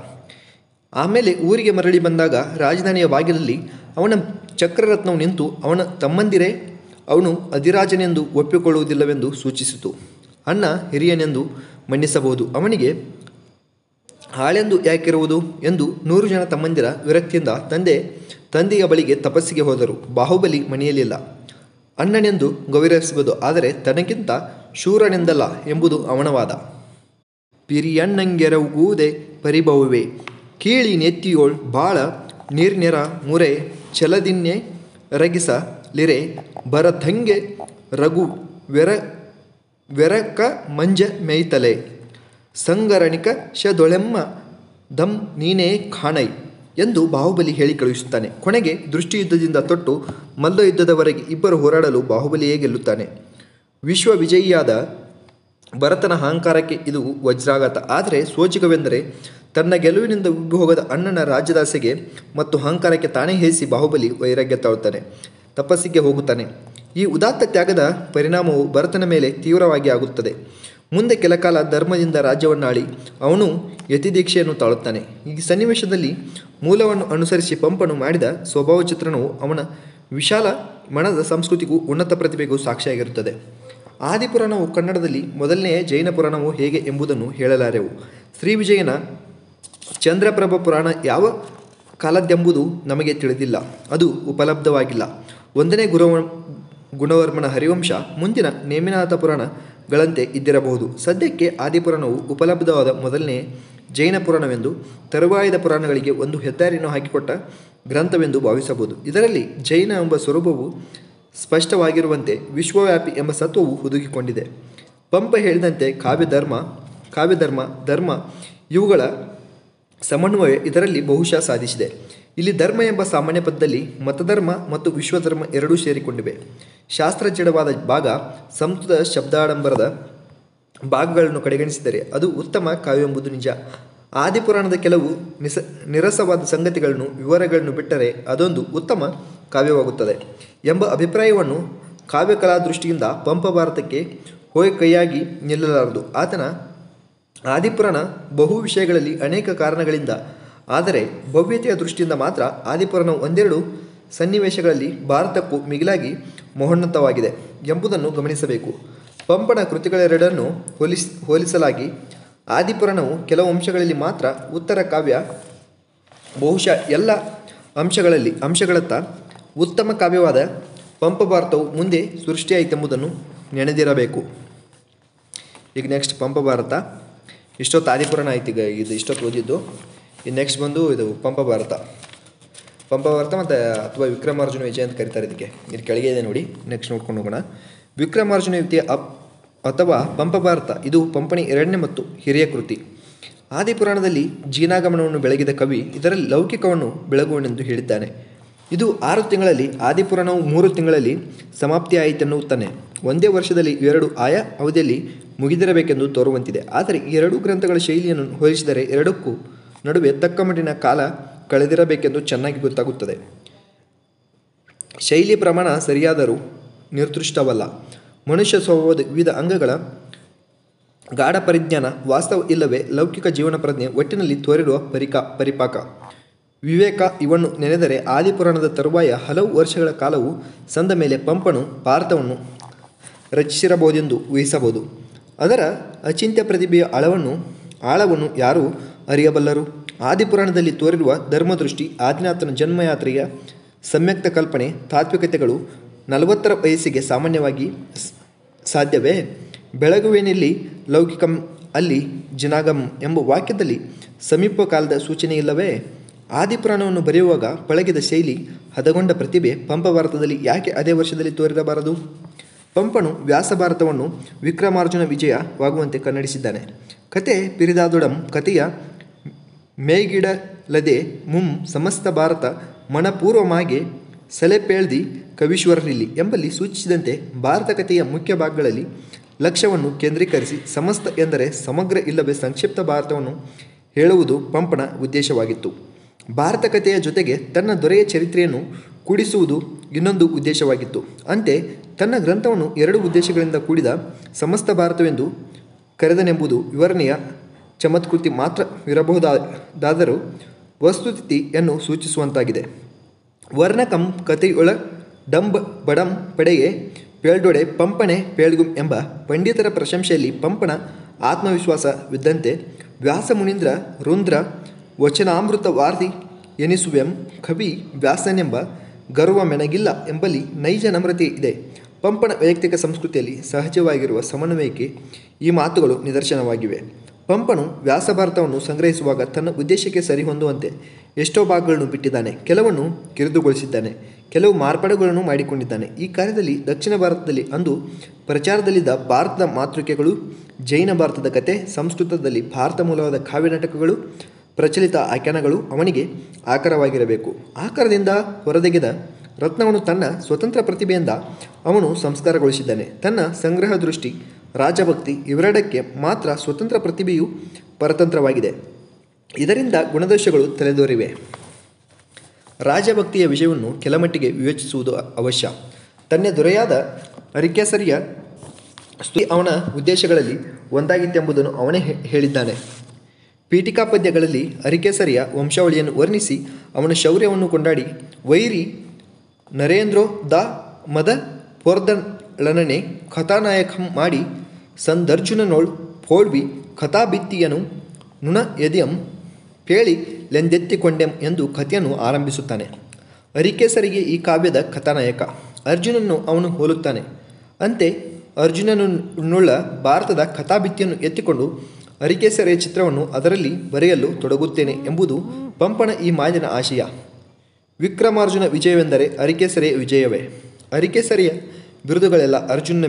ಆಮೇಲೆ ಊರಿಗೆ ಮರಳಿ ಬಂದಾಗ ರಾಜಧಾನಿಯ ಬಾಗಿಲಲ್ಲಿ ಅವನ ಚಕ್ರರತ್ನವು ನಿಂತು ಅವನ ತಮ್ಮಂದಿರೇ ಅವನು ಅಧಿರಾಜನೆಂದು ಒಪ್ಪಿಕೊಳ್ಳುವುದಿಲ್ಲವೆಂದು ಸೂಚಿಸಿತು. ಅಣ್ಣ ಹಿರಿಯನೆಂದು ಮನ್ನಿಸಬಹುದು, ಅವನಿಗೆ ಹಾಳೆಂದು ಯಾಕಿರುವುದು ಎಂದು 100 ಜನ ತಮ್ಮಂದಿರ ವಿರಕ್ತಿಯಿಂದ ತಂದೆಯ ಬಳಿಗೆ ತಪಸ್ಸಿಗೆ ಹೋದರು. ಬಾಹುಬಲಿ ಮನೆಯಲಿಲ್ಲ. ಅಣ್ಣನೆಂದು ಗೌರವಿಸಬಹುದು, ಆದರೆ ತನಗಿಂತ ಶೂರನೆಂದಲ್ಲ ಎಂಬುದು ಅವನ ವಾದ. ಪಿರಿಯಣ್ಣಂಗೆರವುಗೂದೆ ಪರಿಭವವೇ ಕೀಳಿ ನೆತ್ತಿಯೋಳ್ ಬಾಳ ನಿರ್ನೆರ ಮುರೆ ಛಲದಿನ್ನೆ ರಗಿಸ ಲಿರೆ ಬರದಂಗೆ ರಘು ವೆರಕ ಮಂಜ ಮೇಯ್ತಲೆ ಸಂಗರಣಿಕ ಶದೊಳೆಮ್ಮ ದಂ ನೀನೇ ಖಾಣೈ ಎಂದು ಬಾಹುಬಲಿ ಹೇಳಿ ಕಳುಹಿಸುತ್ತಾನೆ. ಕೊನೆಗೆ ದೃಷ್ಟಿಯುದ್ಧದಿಂದ ತೊಟ್ಟು ಮಲ್ಲಯುದ್ಧದವರೆಗೆ ಇಬ್ಬರು ಹೋರಾಡಲು ಬಾಹುಬಲಿಯೇ ಗೆಲ್ಲುತ್ತಾನೆ. ವಿಶ್ವವಿಜಯಿಯಾದ ಭರತನ ಅಹಂಕಾರಕ್ಕೆ ಇದು ವಜ್ರಾಘಾತ. ಆದರೆ ಸೋಜಿಗವೆಂದರೆ ತನ್ನ ಗೆಲುವಿನಿಂದ ಉಬ್ಬಿ ಹೋಗದ ಅಣ್ಣನ ರಾಜ್ಯದಾಸೆಗೆ ಮತ್ತು ಅಹಂಕಾರಕ್ಕೆ ತಾನೇ ಹೇಸಿ ಬಾಹುಬಲಿ ವೈರಾಗ್ಯ ತಾಳುತ್ತಾನೆ, ತಪಸ್ಸಿಗೆ ಹೋಗುತ್ತಾನೆ. ಈ ಉದಾತ್ತ ತ್ಯಾಗದ ಪರಿಣಾಮವು ಭರತನ ಮೇಲೆ ತೀವ್ರವಾಗಿ ಆಗುತ್ತದೆ. ಮುಂದೆ ಕೆಲಕಾಲ ಧರ್ಮದಿಂದ ರಾಜ್ಯವನ್ನಾಳಿ ಅವನು ಯತಿದೀಕ್ಷೆಯನ್ನು ತಾಳುತ್ತಾನೆ. ಈ ಸನ್ನಿವೇಶದಲ್ಲಿ ಮೂಲವನ್ನು ಅನುಸರಿಸಿ ಪಂಪನು ಮಾಡಿದ ಸ್ವಭಾವ ಚಿತ್ರಣವು ಅವನ ವಿಶಾಲ ಮನದ ಸಂಸ್ಕೃತಿಗೂ ಉನ್ನತ ಪ್ರತಿಭೆಗೂ ಸಾಕ್ಷಿಯಾಗಿರುತ್ತದೆ. ಆದಿಪುರಾಣವು ಕನ್ನಡದಲ್ಲಿ ಮೊದಲನೆಯ ಜೈನ ಪುರಾಣವು ಹೇಗೆ ಎಂಬುದನ್ನು ಹೇಳಲಾರೆವು. ಶ್ರೀವಿಜಯನ ಚಂದ್ರಪ್ರಭ ಪುರಾಣ ಯಾವ ಕಾಲದ್ದೆಂಬುದು ನಮಗೆ ತಿಳಿದಿಲ್ಲ, ಅದು ಉಪಲಬ್ಧವಾಗಿಲ್ಲ. 1ನೇ ಗುಣವರ್ಮನ ಹರಿವಂಶ ಮುಂದಿನ ನೇಮಿನಾಥ ಪುರಾಣಗಳಂತೆ ಇದ್ದಿರಬಹುದು. ಸದ್ಯಕ್ಕೆ ಆದಿಪುರಾಣವು ಉಪಲಬ್ಧವಾದ ಮೊದಲನೇ ಜೈನ ಪುರಾಣವೆಂದು, ತರುವಾಯದ ಪುರಾಣಗಳಿಗೆ ಒಂದು ಹೆದ್ದಾರಿಯನ್ನು ಹಾಕಿಕೊಟ್ಟ ಗ್ರಂಥವೆಂದು ಭಾವಿಸಬಹುದು. ಇದರಲ್ಲಿ ಜೈನ ಎಂಬ ಸ್ವರೂಪವು ಸ್ಪಷ್ಟವಾಗಿರುವಂತೆ ವಿಶ್ವವ್ಯಾಪಿ ಎಂಬ ಸತ್ವವು ಹುದುಗಿಕೊಂಡಿದೆ. ಪಂಪ ಹೇಳಿದಂತೆ ಕಾವ್ಯಧರ್ಮ, ಧರ್ಮ ಇವುಗಳ ಸಮನ್ವಯ ಇದರಲ್ಲಿ ಬಹುಶಃ ಸಾಧಿಸಿದೆ. ಇಲ್ಲಿ ಧರ್ಮ ಎಂಬ ಸಾಮಾನ್ಯ ಪದದಲ್ಲಿ ಮತಧರ್ಮ ಮತ್ತು ವಿಶ್ವಧರ್ಮ ಎರಡೂ ಸೇರಿಕೊಂಡಿವೆ. ಶಾಸ್ತ್ರ ಜಡವಾದ ಭಾಗ ಸಂಸ್ಕೃತ ಶಬ್ದಾಡಂಬರದ ಭಾಗಗಳನ್ನು ಕಡೆಗಣಿಸಿದರೆ ಅದು ಉತ್ತಮ ಕಾವ್ಯವೆಂಬುದು ನಿಜ. ಆದಿಪುರಾಣದ ಕೆಲವು ನಿರಸವಾದ ಸಂಗತಿಗಳನ್ನು ವಿವರಗಳನ್ನು ಬಿಟ್ಟರೆ ಅದೊಂದು ಉತ್ತಮ ಕಾವ್ಯವಾಗುತ್ತದೆ ಎಂಬ ಅಭಿಪ್ರಾಯವನ್ನು ಕಾವ್ಯಕಲಾ ದೃಷ್ಟಿಯಿಂದ ಪಂಪ ಭಾರತಕ್ಕೆ ಹೋಗಿ ಕೈಯಾಗಿ ನಿಲ್ಲಲಾರದು. ಆತನ ಆದಿಪುರಾಣ ಬಹು ವಿಷಯಗಳಲ್ಲಿ ಅನೇಕ ಕಾರಣಗಳಿಂದ, ಆದರೆ ಭವ್ಯತೆಯ ದೃಷ್ಟಿಯಿಂದ ಮಾತ್ರ ಆದಿಪುರಾಣ ಒಂದೆರಡು ಸನ್ನಿವೇಶಗಳಲ್ಲಿ ಭಾರತಕ್ಕೂ ಮಿಗಿಲಾಗಿ ಮಹೋನ್ನತವಾಗಿದೆ ಎಂಬುದನ್ನು ಗಮನಿಸಬೇಕು. ಪಂಪನ ಕೃತಿಗಳೆರಡನ್ನು ಹೋಲಿಸಲಾಗಿ ಆದಿಪುರಾಣವು ಕೆಲವು ಅಂಶಗಳಲ್ಲಿ ಮಾತ್ರ ಉತ್ತರ ಕಾವ್ಯ, ಬಹುಶಃ ಎಲ್ಲ ಅಂಶಗಳತ್ತ ಉತ್ತಮ ಕಾವ್ಯವಾದ ಪಂಪ ಭಾರತವು ಮುಂದೆ ಸೃಷ್ಟಿಯಾಯಿತೆಂಬುದನ್ನು ನೆನೆದಿರಬೇಕು. ಈಗ ನೆಕ್ಸ್ಟ್ ಪಂಪ ಭಾರತ. ಇಷ್ಟೊತ್ತು ಆದಿಪುರಾಣ ಆಯ್ತು, ಈಗ ಇದು ಇಷ್ಟೊತ್ತು ಓದಿದ್ದು. ಇನ್ನು ನೆಕ್ಸ್ಟ್ ಬಂದು ಇದು ಪಂಪ ಭಾರತ ಮತ್ತು ಅಥವಾ ವಿಕ್ರಮಾರ್ಜುನ ವಿಜಯ ಅಂತ ಕರೀತಾರೆ ಇದಕ್ಕೆ. ಇದು ಕೆಳಗೆ ಇದೆ ನೋಡಿ, ನೆಕ್ಸ್ಟ್ ನೋಡ್ಕೊಂಡು ಹೋಗೋಣ. ವಿಕ್ರಮಾರ್ಜುನ ವಿಜಯ ಅಥವಾ ಪಂಪ ಭಾರತ ಇದು ಪಂಪನಿ ಎರಡನೇ ಮತ್ತು ಹಿರಿಯ ಕೃತಿ. ಆದಿಪುರಾಣದಲ್ಲಿ ಜೀನಾಗಮನವನ್ನು ಬೆಳಗಿದ ಕವಿ ಇದರಲ್ಲಿ ಲೌಕಿಕವನ್ನು ಬೆಳಗುವನೆಂದು ಹೇಳಿದ್ದಾನೆ. ಇದು 6 ತಿಂಗಳಲ್ಲಿ, ಆದಿಪುರಾಣವು 3 ತಿಂಗಳಲ್ಲಿ ಸಮಾಪ್ತಿಯಾಯಿತೆನ್ನುತ್ತಾನೆ. ಒಂದೇ ವರ್ಷದಲ್ಲಿ ಇವೆರಡು ಆಯಾ ಅವಧಿಯಲ್ಲಿ ಮುಗಿದಿರಬೇಕೆಂದು ತೋರುವಂತಿದೆ. ಆದರೆ ಈ ಎರಡೂ ಗ್ರಂಥಗಳ ಶೈಲಿಯನ್ನು ಹೋಲಿಸಿದರೆ ಎರಡಕ್ಕೂ ನಡುವೆ ತಕ್ಕಮಟ್ಟಿನ ಕಾಲ ಕಳೆದಿರಬೇಕೆಂದು ಚೆನ್ನಾಗಿ ಗೊತ್ತಾಗುತ್ತದೆ. ಶೈಲಿ ಪ್ರಮಾಣ ಸರಿಯಾದರೂ ನಿರ್ದಿಷ್ಟವಲ್ಲ. ಮನುಷ್ಯ ಸ್ವಭಾವದ ವಿವಿಧ ಅಂಗಗಳ ಗಾಢ ಪರಿಜ್ಞಾನ, ವಾಸ್ತವ ಇಲ್ಲವೇ ಲೌಕಿಕ ಜೀವನ ಪ್ರಜ್ಞೆ ಒಟ್ಟಿನಲ್ಲಿ ತೋರಿರುವ ಪರಿಪಾಕ, ವಿವೇಕ ಇವನ್ನು ನೆನೆದರೆ ಆದಿಪುರಾಣದ ತರುವಾಯ ಹಲವು ವರ್ಷಗಳ ಕಾಲವು ಸಂದ ಮೇಲೆ ಪಂಪನು ಭಾರತವನ್ನು ರಚಿಸಿರಬಹುದೆಂದು ಊಹಿಸಬಹುದು. ಅದರ ಅಚಿಂತ್ಯ ಪ್ರತಿಭೆಯ ಆಳವನ್ನು ಯಾರೂ ಅರಿಯಬಲ್ಲರು? ಆದಿಪುರಾಣದಲ್ಲಿ ತೋರಿರುವ ಧರ್ಮದೃಷ್ಟಿ, ಆದಿನಾಥನ ಜನ್ಮಯಾತ್ರೆಯ ಸಮ್ಯಕ್ತ ಕಲ್ಪನೆ, ತಾತ್ವಿಕತೆಗಳು 40ರ ವಯಸ್ಸಿಗೆ ಸಾಮಾನ್ಯವಾಗಿ ಸಾಧ್ಯವೇ? ಬೆಳಗುವಿನಲ್ಲಿ ಲೌಕಿಕಂ ಅಲ್ಲಿ ಜಿನಾಗಂ ಎಂಬ ವಾಕ್ಯದಲ್ಲಿ ಸಮೀಪ ಕಾಲದ ಸೂಚನೆ ಇಲ್ಲವೇ? ಆದಿಪುರಾಣವನ್ನು ಬರೆಯುವಾಗ ಪಳಗಿದ ಶೈಲಿ, ಹದಗೊಂಡ ಪ್ರತಿಭೆ ಪಂಪ ಭಾರತದಲ್ಲಿ ಯಾಕೆ ಅದೇ ವರ್ಷದಲ್ಲಿ ತೋರಿರಬಾರದು? ಪಂಪನು ವ್ಯಾಸ ಭಾರತವನ್ನು ವಿಕ್ರಮಾರ್ಜುನ ವಿಜಯವಾಗುವಂತೆ ಕನ್ನಡಿಸಿದ್ದಾನೆ. ಕತೆ ಪಿರಿದಾದೊಡಂ ಕಥೆಯ ಮೇಗಿಡಲದೆ ಸಮಸ್ತ ಭಾರತ ಮನಪೂರ್ವಮಾಗೆ ಸೆಲೆಪೇಳ್ದಿ ಕವೀಶ್ವರರಿಲ್ಲಿ ಎಂಬಲ್ಲಿ ಸೂಚಿಸಿದಂತೆ ಭಾರತ ಕಥೆಯ ಮುಖ್ಯ ಭಾಗಗಳಲ್ಲಿ ಲಕ್ಷ್ಯವನ್ನು ಕೇಂದ್ರೀಕರಿಸಿ ಸಮಸ್ತ ಎಂದರೆ ಸಮಗ್ರ ಇಲ್ಲವೇ ಸಂಕ್ಷಿಪ್ತ ಭಾರತವನ್ನು ಹೇಳುವುದು ಪಂಪನ ಉದ್ದೇಶವಾಗಿತ್ತು. ಭಾರತ ಕಥೆಯ ಜೊತೆಗೆ ತನ್ನ ದೊರೆಯ ಚರಿತ್ರೆಯನ್ನು ಕೂಡಿಸುವುದು ಇನ್ನೊಂದು ಉದ್ದೇಶವಾಗಿತ್ತು. ಅಂತೆ ತನ್ನ ಗ್ರಂಥವನ್ನು 2 ಉದ್ದೇಶಗಳಿಂದ ಕೂಡಿದ ಸಮಸ್ತ ಭಾರತವೆಂದು ಕರೆದನೆಂಬುದು ವಿವರಣೆಯ ಚಮತ್ಕೃತಿ ಮಾತ್ರವಿರಬಹುದಾದರೂ ವಸ್ತುಸ್ಥಿತಿಯನ್ನು ಸೂಚಿಸುವಂತಾಗಿದೆ. ವರ್ಣಕಂ ಕಥೆಯೊಳ ಡಂಬ ಬಡಂ ಪಡೆಯೇ ಪೇಳ್ದೊಡೆ ಪಂಪನೆ ಪೇಳ್ಗುಂ ಎಂಬ ಪಂಡಿತರ ಪ್ರಶಂಸೆಯಲ್ಲಿ ಪಂಪನ ಆತ್ಮವಿಶ್ವಾಸವಿದ್ದಂತೆ ವ್ಯಾಸ ಮುನೀಂದ್ರ ರುಂದ್ರ ವಚನಾಮೃತ ವಾರ್ತಿ ಎನಿಸುವೆಂ ಕವಿ ವ್ಯಾಸನೆಂಬ ಗರ್ವ ಮೆನಗಿಲ್ಲ ಎಂಬಲ್ಲಿ ನೈಜ ನಮ್ರತೆ ಇದೆ. ಪಂಪನ ವೈಯಕ್ತಿಕ ಸಂಸ್ಕೃತಿಯಲ್ಲಿ ಸಹಜವಾಗಿರುವ ಸಮನ್ವಯಕ್ಕೆ ಈ ಮಾತುಗಳು ನಿದರ್ಶನವಾಗಿವೆ. ಪಂಪನು ವ್ಯಾಸಭಾರತವನ್ನು ಸಂಗ್ರಹಿಸುವಾಗ ತನ್ನ ಉದ್ದೇಶಕ್ಕೆ ಸರಿಹೊಂದುವಂತೆ ಎಷ್ಟೋ ಭಾಗಗಳನ್ನು ಬಿಟ್ಟಿದ್ದಾನೆ, ಕೆಲವನ್ನು ಕಿರಿದುಗೊಳಿಸಿದ್ದಾನೆ, ಕೆಲವು ಮಾರ್ಪಾಡುಗಳನ್ನು ಮಾಡಿಕೊಂಡಿದ್ದಾನೆ. ಈ ಕಾರ್ಯದಲ್ಲಿ ದಕ್ಷಿಣ ಭಾರತದಲ್ಲಿ ಅಂದು ಪ್ರಚಾರದಲ್ಲಿದ್ದ ಭಾರತದ ಮಾತೃಕೆಗಳು, ಜೈನ ಭಾರತದ ಕತೆ, ಸಂಸ್ಕೃತದಲ್ಲಿ ಭಾರತ ಮೂಲವಾದ ಕಾವ್ಯ ನಾಟಕಗಳು, ಪ್ರಚಲಿತ ಆಖ್ಯಾನಗಳು ಅವನಿಗೆ ಆಕರವಾಗಿರಬೇಕು. ಆಕಾರದಿಂದ ಹೊರದೆಗೆದ ರತ್ನವನ್ನು ತನ್ನ ಸ್ವತಂತ್ರ ಪ್ರತಿಭೆಯಿಂದ ಅವನು ಸಂಸ್ಕಾರಗೊಳಿಸಿದ್ದಾನೆ. ತನ್ನ ಸಂಗ್ರಹ ದೃಷ್ಟಿ, ರಾಜಭಕ್ತಿ ಇವೆರಡಕ್ಕೆ ಮಾತ್ರ ಸ್ವತಂತ್ರ ಪ್ರತಿಭೆಯು ಪರತಂತ್ರವಾಗಿದೆ. ಇದರಿಂದ ಗುಣದೋಷಗಳು ತಲೆದೋರಿವೆ. ರಾಜಭಕ್ತಿಯ ವಿಷಯವನ್ನು ಕೆಲಮಟ್ಟಿಗೆ ವಿವೇಚಿಸುವುದು ಅವಶ್ಯ. ತನ್ನ ದೊರೆಯಾದ ಅರಿಕೇಸರಿಯ ಸ್ತುತಿ ಅವನ ಉದ್ದೇಶಗಳಲ್ಲಿ ಒಂದಾಗಿತ್ತೆಂಬುದನ್ನು ಅವನೇ ಹೇಳಿದ್ದಾನೆ. ಪೀಠಿಕಾ ಪದ್ಯಗಳಲ್ಲಿ ಅರಿಕೇಸರಿಯ ವಂಶಾವಳಿಯನ್ನು ವರ್ಣಿಸಿ ಅವನ ಶೌರ್ಯವನ್ನು ಕೊಂಡಾಡಿ ವೈರಿ ನರೇಂದ್ರೋ ದ ಮದ ಪೋರ್ದಳನನೆ ಕಥಾನಾಯಕಂ ಮಾಡಿ ಸಂದರ್ಜುನನೋಳ್ ಪೋಳ್ವಿ ಕಥಾಭಿತ್ತಿಯನು ನುಣ ಎದೆಯಂ ಪೇಳಿ ಲೆಂದೆತ್ತಿಕೊಂಡೆಂ ಎಂದು ಕಥೆಯನ್ನು ಆರಂಭಿಸುತ್ತಾನೆ. ಅರಿಕೇಸರಿಗೆ ಈ ಕಾವ್ಯದ ಕಥಾನಾಯಕ. ಅರ್ಜುನನ್ನು ಅವನು ಹೋಲುತ್ತಾನೆ. ಅಂತೆ ಅರ್ಜುನನುಳ್ಳ ಭಾರತದ ಕಥಾಭಿತ್ತಿಯನ್ನು ಎತ್ತಿಕೊಂಡು ಅರಿಕೇಸರಿಯ ಚಿತ್ರವನ್ನು ಅದರಲ್ಲಿ ಬರೆಯಲು ತೊಡಗುತ್ತೇನೆ ಎಂಬುದು ಪಂಪನ ಈ ಮಾತಿನ ಆಶಯ. ವಿಕ್ರಮಾರ್ಜುನ ವಿಜಯವೆಂದರೆ ಅರಿಕೇಸರಿಯ ವಿಜಯವೇ. ಅರಿಕೇಸರಿಯ ಬಿರುದುಗಳೆಲ್ಲ ಅರ್ಜುನನ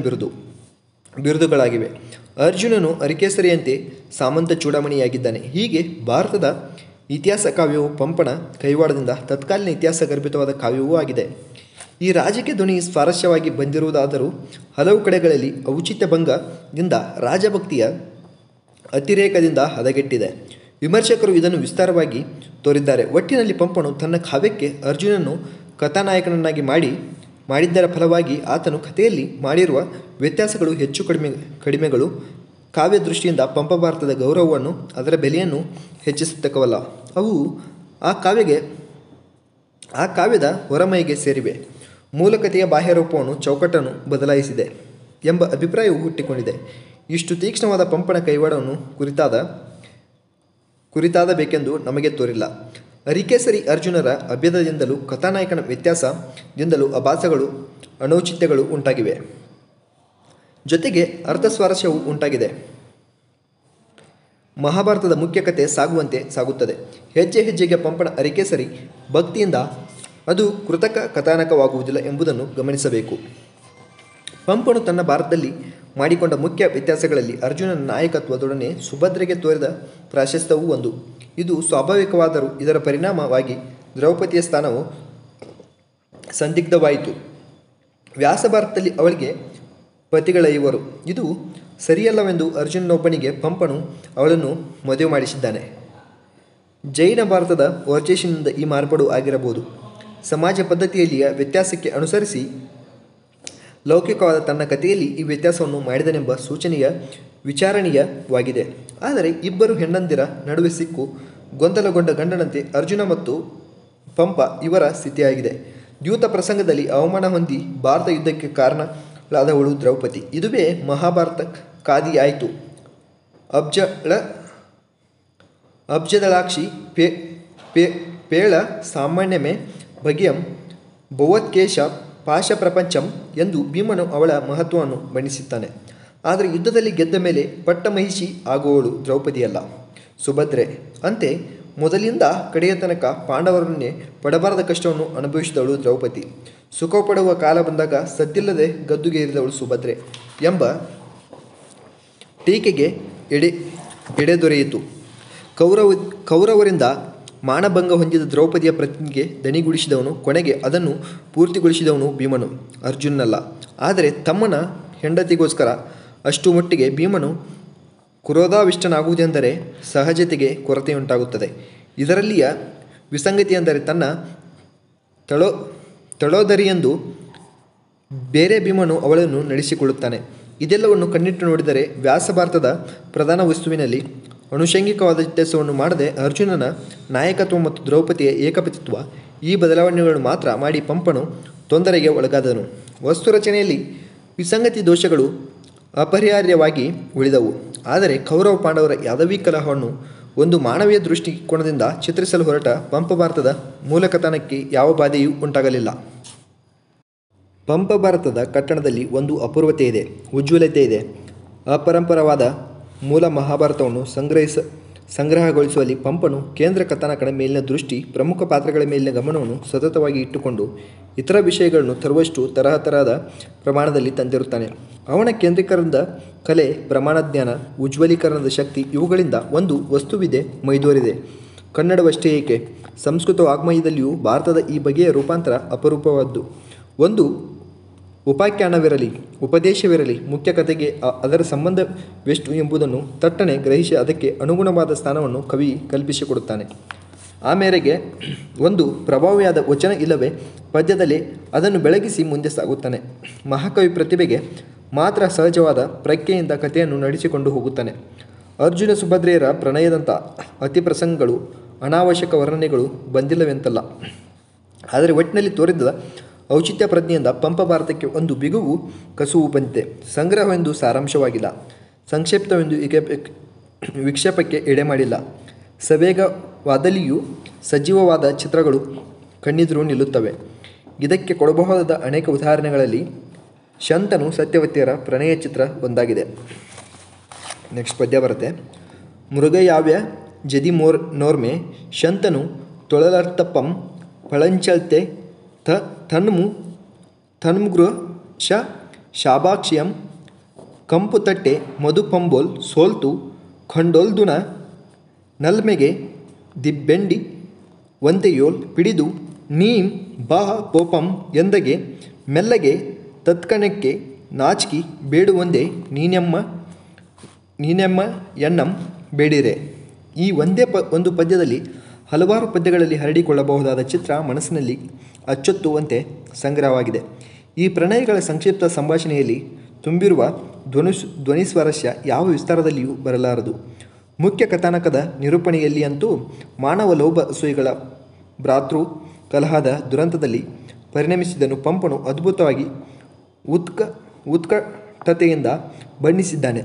ಬಿರುದುಗಳಾಗಿವೆ. ಅರ್ಜುನನು ಅರಿಕೇಸರಿಯಂತೆ ಸಾಮಂತ ಚೂಡಾಮಣಿಯಾಗಿದ್ದಾನೆ. ಹೀಗೆ ಭಾರತದ ಇತಿಹಾಸ ಕಾವ್ಯವು ಪಂಪನ ಕೈವಾಡದಿಂದ ತತ್ಕಾಲೀನ ಇತಿಹಾಸ ಗರ್ಭಿತವಾದ ಕಾವ್ಯವೂ ಆಗಿದೆ. ಈ ರಾಜಕೀಯ ಧ್ವನಿ ಸ್ವಾರಸ್ಯವಾಗಿ ಬಂದಿರುವುದಾದರೂ ಹಲವು ಕಡೆಗಳಲ್ಲಿ ಔಚಿತ್ಯ ಭಂಗದಿಂದ ರಾಜಭಕ್ತಿಯ ಅತಿರೇಕದಿಂದ ಹದಗೆಟ್ಟಿದೆ. ವಿಮರ್ಶಕರು ಇದನ್ನು ವಿಸ್ತಾರವಾಗಿ ತೋರಿದ್ದಾರೆ. ಒಟ್ಟಿನಲ್ಲಿ ಪಂಪನು ತನ್ನ ಕಾವ್ಯಕ್ಕೆ ಅರ್ಜುನನ್ನು ಕಥಾನಾಯಕನನ್ನಾಗಿ ಮಾಡಿದ್ದರ ಫಲವಾಗಿ ಆತನು ಕಥೆಯಲ್ಲಿ ಮಾಡಿರುವ ವ್ಯತ್ಯಾಸಗಳು ಹೆಚ್ಚು ಕಡಿಮೆಗಳು ಕಾವ್ಯ ದೃಷ್ಟಿಯಿಂದ ಪಂಪ ಭಾರತದ ಗೌರವವನ್ನು ಅದರ ಬೆಲೆಯನ್ನು ಹೆಚ್ಚಿಸತಕ್ಕವಲ್ಲ. ಅವು ಆ ಕಾವ್ಯದ ಹೊರಮೈಗೆ ಸೇರಿವೆ. ಮೂಲಕಥೆಯ ಬಾಹ್ಯರೂಪವನ್ನು ಚೌಕಟ್ಟನ್ನು ಬದಲಾಯಿಸಿದೆ ಎಂಬ ಅಭಿಪ್ರಾಯವು ಹುಟ್ಟಿಕೊಂಡಿದೆ. ಇಷ್ಟು ತೀಕ್ಷ್ಣವಾದ ಪಂಪನ ಕೈವಾಡವನ್ನು ಕುರಿತಾದಬೇಕೆಂದು ನಮಗೆ ತೋರಿಲ್ಲ. ಅರಿಕೇಸರಿ ಅರ್ಜುನರ ಅಭ್ಯದದಿಂದಲೂ ಕಥಾನಾಯಕನ ವ್ಯತ್ಯಾಸದಿಂದಲೂ ಅಭಾಸಗಳು ಅನೌಚಿತ್ಯಗಳು ಉಂಟಾಗಿವೆ. ಜೊತೆಗೆ ಅರ್ಥಸ್ವಾರಸ್ಯವೂ ಉಂಟಾಗಿದೆ. ಮಹಾಭಾರತದ ಮುಖ್ಯ ಕಥೆ ಸಾಗುವಂತೆ ಸಾಗುತ್ತದೆ. ಹೆಜ್ಜೆ ಹೆಜ್ಜೆಗೆ ಪಂಪನ ಅರಿಕೇಸರಿ ಭಕ್ತಿಯಿಂದ ಅದು ಕೃತಕ ಕಥಾನಕವಾಗುವುದಿಲ್ಲ ಎಂಬುದನ್ನು ಗಮನಿಸಬೇಕು. ಪಂಪನು ತನ್ನ ಭಾರತದಲ್ಲಿ ಮಾಡಿಕೊಂಡ ಮುಖ್ಯ ವ್ಯತ್ಯಾಸಗಳಲ್ಲಿ ಅರ್ಜುನನ ನಾಯಕತ್ವದೊಡನೆ ಸುಭದ್ರೆಗೆ ತೋರಿದ ಪ್ರಾಶಸ್ತ್ಯವೂ ಒಂದು. ಇದು ಸ್ವಾಭಾವಿಕವಾದರೂ ಇದರ ಪರಿಣಾಮವಾಗಿ ದ್ರೌಪದಿಯ ಸ್ಥಾನವು ಸಂದಿಗ್ಧವಾಯಿತು. ವ್ಯಾಸ ಭಾರತದಲ್ಲಿ ಅವಳಿಗೆ ಪತಿಗಳೈವರು. ಇದು ಸರಿಯಲ್ಲವೆಂದು ಅರ್ಜುನನೊಬ್ಬನಿಗೆ ಪಂಪನು ಅವಳನ್ನು ಮದುವೆ ಮಾಡಿಸಿದ್ದಾನೆ. ಜೈನ ಭಾರತದ ವರ್ಚಸ್ಸಿನಿಂದ ಈ ಮಾರ್ಪಾಡು ಆಗಿರಬಹುದು. ಸಮಾಜ ಪದ್ಧತಿಯಲ್ಲಿಯ ವ್ಯತ್ಯಾಸಕ್ಕೆ ಅನುಸರಿಸಿ ಲೌಕಿಕವಾದ ತನ್ನ ಕಥೆಯಲ್ಲಿ ಈ ವ್ಯತ್ಯಾಸವನ್ನು ಮಾಡಿದನೆಂಬ ಸೂಚನೆಯ ವಿಚಾರಣೀಯವಾಗಿದೆ. ಆದರೆ ಇಬ್ಬರು ಹೆಣ್ಣಂದಿರ ನಡುವೆ ಸಿಕ್ಕು ಗೊಂದಲಗೊಂಡ ಗಂಡನಂತೆ ಅರ್ಜುನ ಮತ್ತು ಪಂಪ ಇವರ ಸ್ಥಿತಿಯಾಗಿದೆ. ದ್ಯೂತ ಪ್ರಸಂಗದಲ್ಲಿ ಅವಮಾನ ಹೊಂದಿ ಭಾರತ ಯುದ್ಧಕ್ಕೆ ಕಾರಣಳಾದವಳು ದ್ರೌಪದಿ. ಇದುವೇ ಮಹಾಭಾರತ ಕಾದಿಯಾಯಿತು. ಅಬ್ಜದಳಾಕ್ಷಿ ಪೇಳ ಸಾಮಾನ್ಯಮೇ ಭಗಿಯಂ ಭವತ್ಕೇಶ ಪಾಶ ಪ್ರಪಂಚಂ ಎಂದು ಭೀಮನು ಅವಳ ಮಹತ್ವವನ್ನು ಬಣ್ಣಿಸುತ್ತಾನೆ. ಆದರೆ ಯುದ್ಧದಲ್ಲಿ ಗೆದ್ದ ಮೇಲೆ ಪಟ್ಟಮಹಿಷಿ ಆಗುವವಳು ದ್ರೌಪದಿಯಲ್ಲ, ಸುಭದ್ರೆ. ಅಂತೆ ಮೊದಲಿಂದ ಕಡೆಯ ತನಕ ಪಾಂಡವರನ್ನೇ ಪಡಬಾರದ ಕಷ್ಟವನ್ನು ಅನುಭವಿಸಿದವಳು ದ್ರೌಪದಿ. ಸುಖ ಪಡುವ ಕಾಲ ಬಂದಾಗ ಸದ್ದಿಲ್ಲದೆ ಗದ್ದುಗೇರಿದವಳು ಸುಭದ್ರೆ ಎಂಬ ಟೀಕೆಗೆ ಎಡೆ ದೊರೆಯಿತು. ಕೌರವರಿಂದ ಮಾನಭಂಗ ಹೊಂದಿದ ದ್ರೌಪದಿಯ ಪ್ರತಿಜ್ಞೆಗೆ ದಣಿಗುಡಿಸಿದವನು, ಕೊನೆಗೆ ಅದನ್ನು ಪೂರ್ತಿಗೊಳಿಸಿದವನು ಭೀಮನು, ಅರ್ಜುನನಲ್ಲ. ಆದರೆ ತಮ್ಮನ ಹೆಂಡತಿಗೋಸ್ಕರ ಅಷ್ಟು ಮಟ್ಟಿಗೆ ಭೀಮನು ಕ್ರೋಧಾವಿಷ್ಟನಾಗುವುದೆಂದರೆ ಸಹಜತೆಗೆ ಕೊರತೆಯುಂಟಾಗುತ್ತದೆ. ಇದರಲ್ಲಿಯ ವಿಸಂಗತಿಯೆಂದರೆ ತನ್ನ ತಳೋದರಿಯೆಂದು ಬೇರೆ ಭೀಮನು ಅವಳನ್ನು ನಡೆಸಿಕೊಳ್ಳುತ್ತಾನೆ. ಇದೆಲ್ಲವನ್ನು ಕಣ್ಣಿಟ್ಟು ನೋಡಿದರೆ ವ್ಯಾಸ ಭಾರತದ ಪ್ರಧಾನ ವಸ್ತುವಿನಲ್ಲಿ ಅನುಷಂಗಿಕವಾದ ವ್ಯತ್ಯಾಸವನ್ನು ಮಾಡದೆ ಅರ್ಜುನನ ನಾಯಕತ್ವ ಮತ್ತು ದ್ರೌಪದಿಯ ಏಕಪತಿತ್ವ ಈ ಬದಲಾವಣೆಗಳನ್ನು ಮಾತ್ರ ಮಾಡಿ ಪಂಪನು ತೊಂದರೆಗೆ ಒಳಗಾದನು. ವಸ್ತು ರಚನೆಯಲ್ಲಿ ವಿಸಂಗತಿ ದೋಷಗಳು ಅಪರಿಹಾರ್ಯವಾಗಿ ಉಳಿದವು. ಆದರೆ ಕೌರವ ಪಾಂಡವರ ಯಾದವಿ ಕಲಹವನ್ನು ಒಂದು ಮಾನವೀಯ ದೃಷ್ಟಿಕೋನದಿಂದ ಚಿತ್ರಿಸಲು ಹೊರಟ ಪಂಪ ಭಾರತದ ಮೂಲಕಥನಕ್ಕೆ ಯಾವ ಬಾಧೆಯೂ ಉಂಟಾಗಲಿಲ್ಲ. ಪಂಪ ಭಾರತದ ಕಟ್ಟಣದಲ್ಲಿ ಒಂದು ಅಪೂರ್ವತೆ ಇದೆ, ಉಜ್ವಲತೆ ಇದೆ. ಅಪರಂಪರವಾದ ಮೂಲ ಮಹಾಭಾರತವನ್ನು ಸಂಗ್ರಹಗೊಳಿಸುವಲ್ಲಿ ಪಂಪನು ಕೇಂದ್ರ ಕಥಾನಕನ ಮೇಲಿನ ದೃಷ್ಟಿ, ಪ್ರಮುಖ ಪಾತ್ರಗಳ ಮೇಲಿನ ಗಮನವನ್ನು ಸತತವಾಗಿ ಇಟ್ಟುಕೊಂಡು ಇತರ ವಿಷಯಗಳನ್ನು ತರುವಷ್ಟು ತರಹದ ಪ್ರಮಾಣದಲ್ಲಿ ತಂದಿರುತ್ತಾನೆ. ಅವನ ಕೇಂದ್ರೀಕರಣದ ಕಲೆ, ಪ್ರಮಾಣಜ್ಞಾನ, ಉಜ್ವಲೀಕರಣದ ಶಕ್ತಿ ಇವುಗಳಿಂದ ಒಂದು ವಸ್ತುವಿದೆ ಮೈದೋರಿದೆ. ಕನ್ನಡವಷ್ಟೇ ಏಕೆ, ಸಂಸ್ಕೃತ ವಾಗ್ಮಯದಲ್ಲಿಯೂ ಭಾರತದ ಈ ಬಗೆಯ ರೂಪಾಂತರ ಅಪರೂಪವಾದ್ದು. ಒಂದು ಉಪಾಖ್ಯಾನವಿರಲಿ, ಉಪದೇಶವಿರಲಿ, ಮುಖ್ಯ ಕಥೆಗೆ ಅದರ ಸಂಬಂಧವೆಷ್ಟು ಎಂಬುದನ್ನು ತಟ್ಟನೆ ಗ್ರಹಿಸಿ ಅದಕ್ಕೆ ಅನುಗುಣವಾದ ಸ್ಥಾನವನ್ನು ಕವಿ ಕಲ್ಪಿಸಿಕೊಡುತ್ತಾನೆ. ಆ ಮೇರೆಗೆ ಒಂದು ಪ್ರಭಾವಿಯಾದ ವಚನ ಇಲ್ಲವೇ ಪದ್ಯದಲ್ಲಿ ಅದನ್ನು ಬೆಳಗಿಸಿ ಮುಂದೆ ಸಾಗುತ್ತಾನೆ. ಮಹಾಕವಿ ಪ್ರತಿಭೆಗೆ ಮಾತ್ರ ಸಹಜವಾದ ಪ್ರಜ್ಞೆಯಿಂದ ಕಥೆಯನ್ನು ನಡೆಸಿಕೊಂಡು ಹೋಗುತ್ತಾನೆ. ಅರ್ಜುನ ಸುಭದ್ರೆಯರ ಪ್ರಣಯದಂಥ ಅತಿ ಪ್ರಸಂಗಗಳು, ಅನಾವಶ್ಯಕ ವರ್ಣನೆಗಳು ಬಂದಿಲ್ಲವೆಂತಲ್ಲ. ಆದರೆ ಒಟ್ಟಿನಲ್ಲಿ ತೋರಿದ ಔಚಿತ್ಯ ಪ್ರಜ್ಞೆಯಿಂದ ಪಂಪ ಭಾರತಕ್ಕೆ ಒಂದು ಬಿಗುವು ಕಸುವು ಬಂದಿದೆ. ಸಂಗ್ರಹವೆಂದು ಸಾರಾಂಶವಾಗಿಲ್ಲ, ಸಂಕ್ಷಿಪ್ತವೆಂದು ವಿಕ್ಷೇಪಕ್ಕೆ ಎಡೆ ಮಾಡಿಲ್ಲ. ಸವೇಗವಾದಲ್ಲಿಯೂ ಸಜೀವವಾದ ಚಿತ್ರಗಳು ಕಣ್ಣೆದುರು ನಿಲ್ಲುತ್ತವೆ. ಇದಕ್ಕೆ ಕೊಡಬಹುದಾದ ಅನೇಕ ಉದಾಹರಣೆಗಳಲ್ಲಿ ಶಂತನು ಸತ್ಯವತಿಯರ ಪ್ರಣಯ ಚಿತ್ರ ಒಂದಾಗಿದೆ. ನೆಕ್ಸ್ಟ್ ಪದ್ಯ ಬರುತ್ತೆ. ಮೃಗಯಾವ್ಯ ಜದಿ ನೋರ್ಮೆ ಶಂತನು ತೊಳಲರ್ತಪ್ಪಂ ಪಳಂಚಲ್ತೆ ತನ್ಮುಗೃ ಶಾಭಾಕ್ಷಿಯಂ ಕಂಪು ತಟ್ಟೆ ಮಧುಪಂಬೋಲ್ ಸೋಲ್ತು ಖಂಡೋಲ್ದುನ ನಲ್ಮೆಗೆ ದಿಬ್ಬೆಂಡಿ ವಂತೆಯೋಲ್ ಪಿಡಿದು ನೀಂ ಬಾ ಪೋಪಂ ಎಂದಗೆ ಮೆಲ್ಲಗೆ ತತ್ಕಣಕ್ಕೆ ನಾಚಿಕಿ ಬೇಡುವಂದೇ ನೀನೆಮ್ಮ ಎಣ್ಣಂ ಬೇಡಿರೆ. ಈ ಒಂದೇ ಒಂದು ಪದ್ಯದಲ್ಲಿ ಹಲವಾರು ಪದ್ಯಗಳಲ್ಲಿ ಹರಡಿಕೊಳ್ಳಬಹುದಾದ ಚಿತ್ರ ಮನಸ್ಸಿನಲ್ಲಿ ಅಚ್ಚೊತ್ತುವಂತೆ ಸಂಗ್ರಹವಾಗಿದೆ. ಈ ಪ್ರಣಯಗಳ ಸಂಕ್ಷಿಪ್ತ ಸಂಭಾಷಣೆಯಲ್ಲಿ ತುಂಬಿರುವ ಧ್ವನಿಸ್ವಾರಸ್ಯ ಯಾವ ವಿಸ್ತಾರದಲ್ಲಿಯೂ ಬರಲಾರದು. ಮುಖ್ಯ ಕಥಾನಕದ ನಿರೂಪಣೆಯಲ್ಲಿ ಅಂತೂ ಮಾನವ ಲೋಭ ಅಸೂಯೆಗಳ ಭ್ರಾತೃ ಕಲಹದ ದುರಂತದಲ್ಲಿ ಪರಿಣಮಿಸಿದ್ದನ್ನು ಪಂಪನು ಅದ್ಭುತವಾಗಿ ಉತ್ಕಟತೆಯಿಂದ ಬಣ್ಣಿಸಿದ್ದಾನೆ.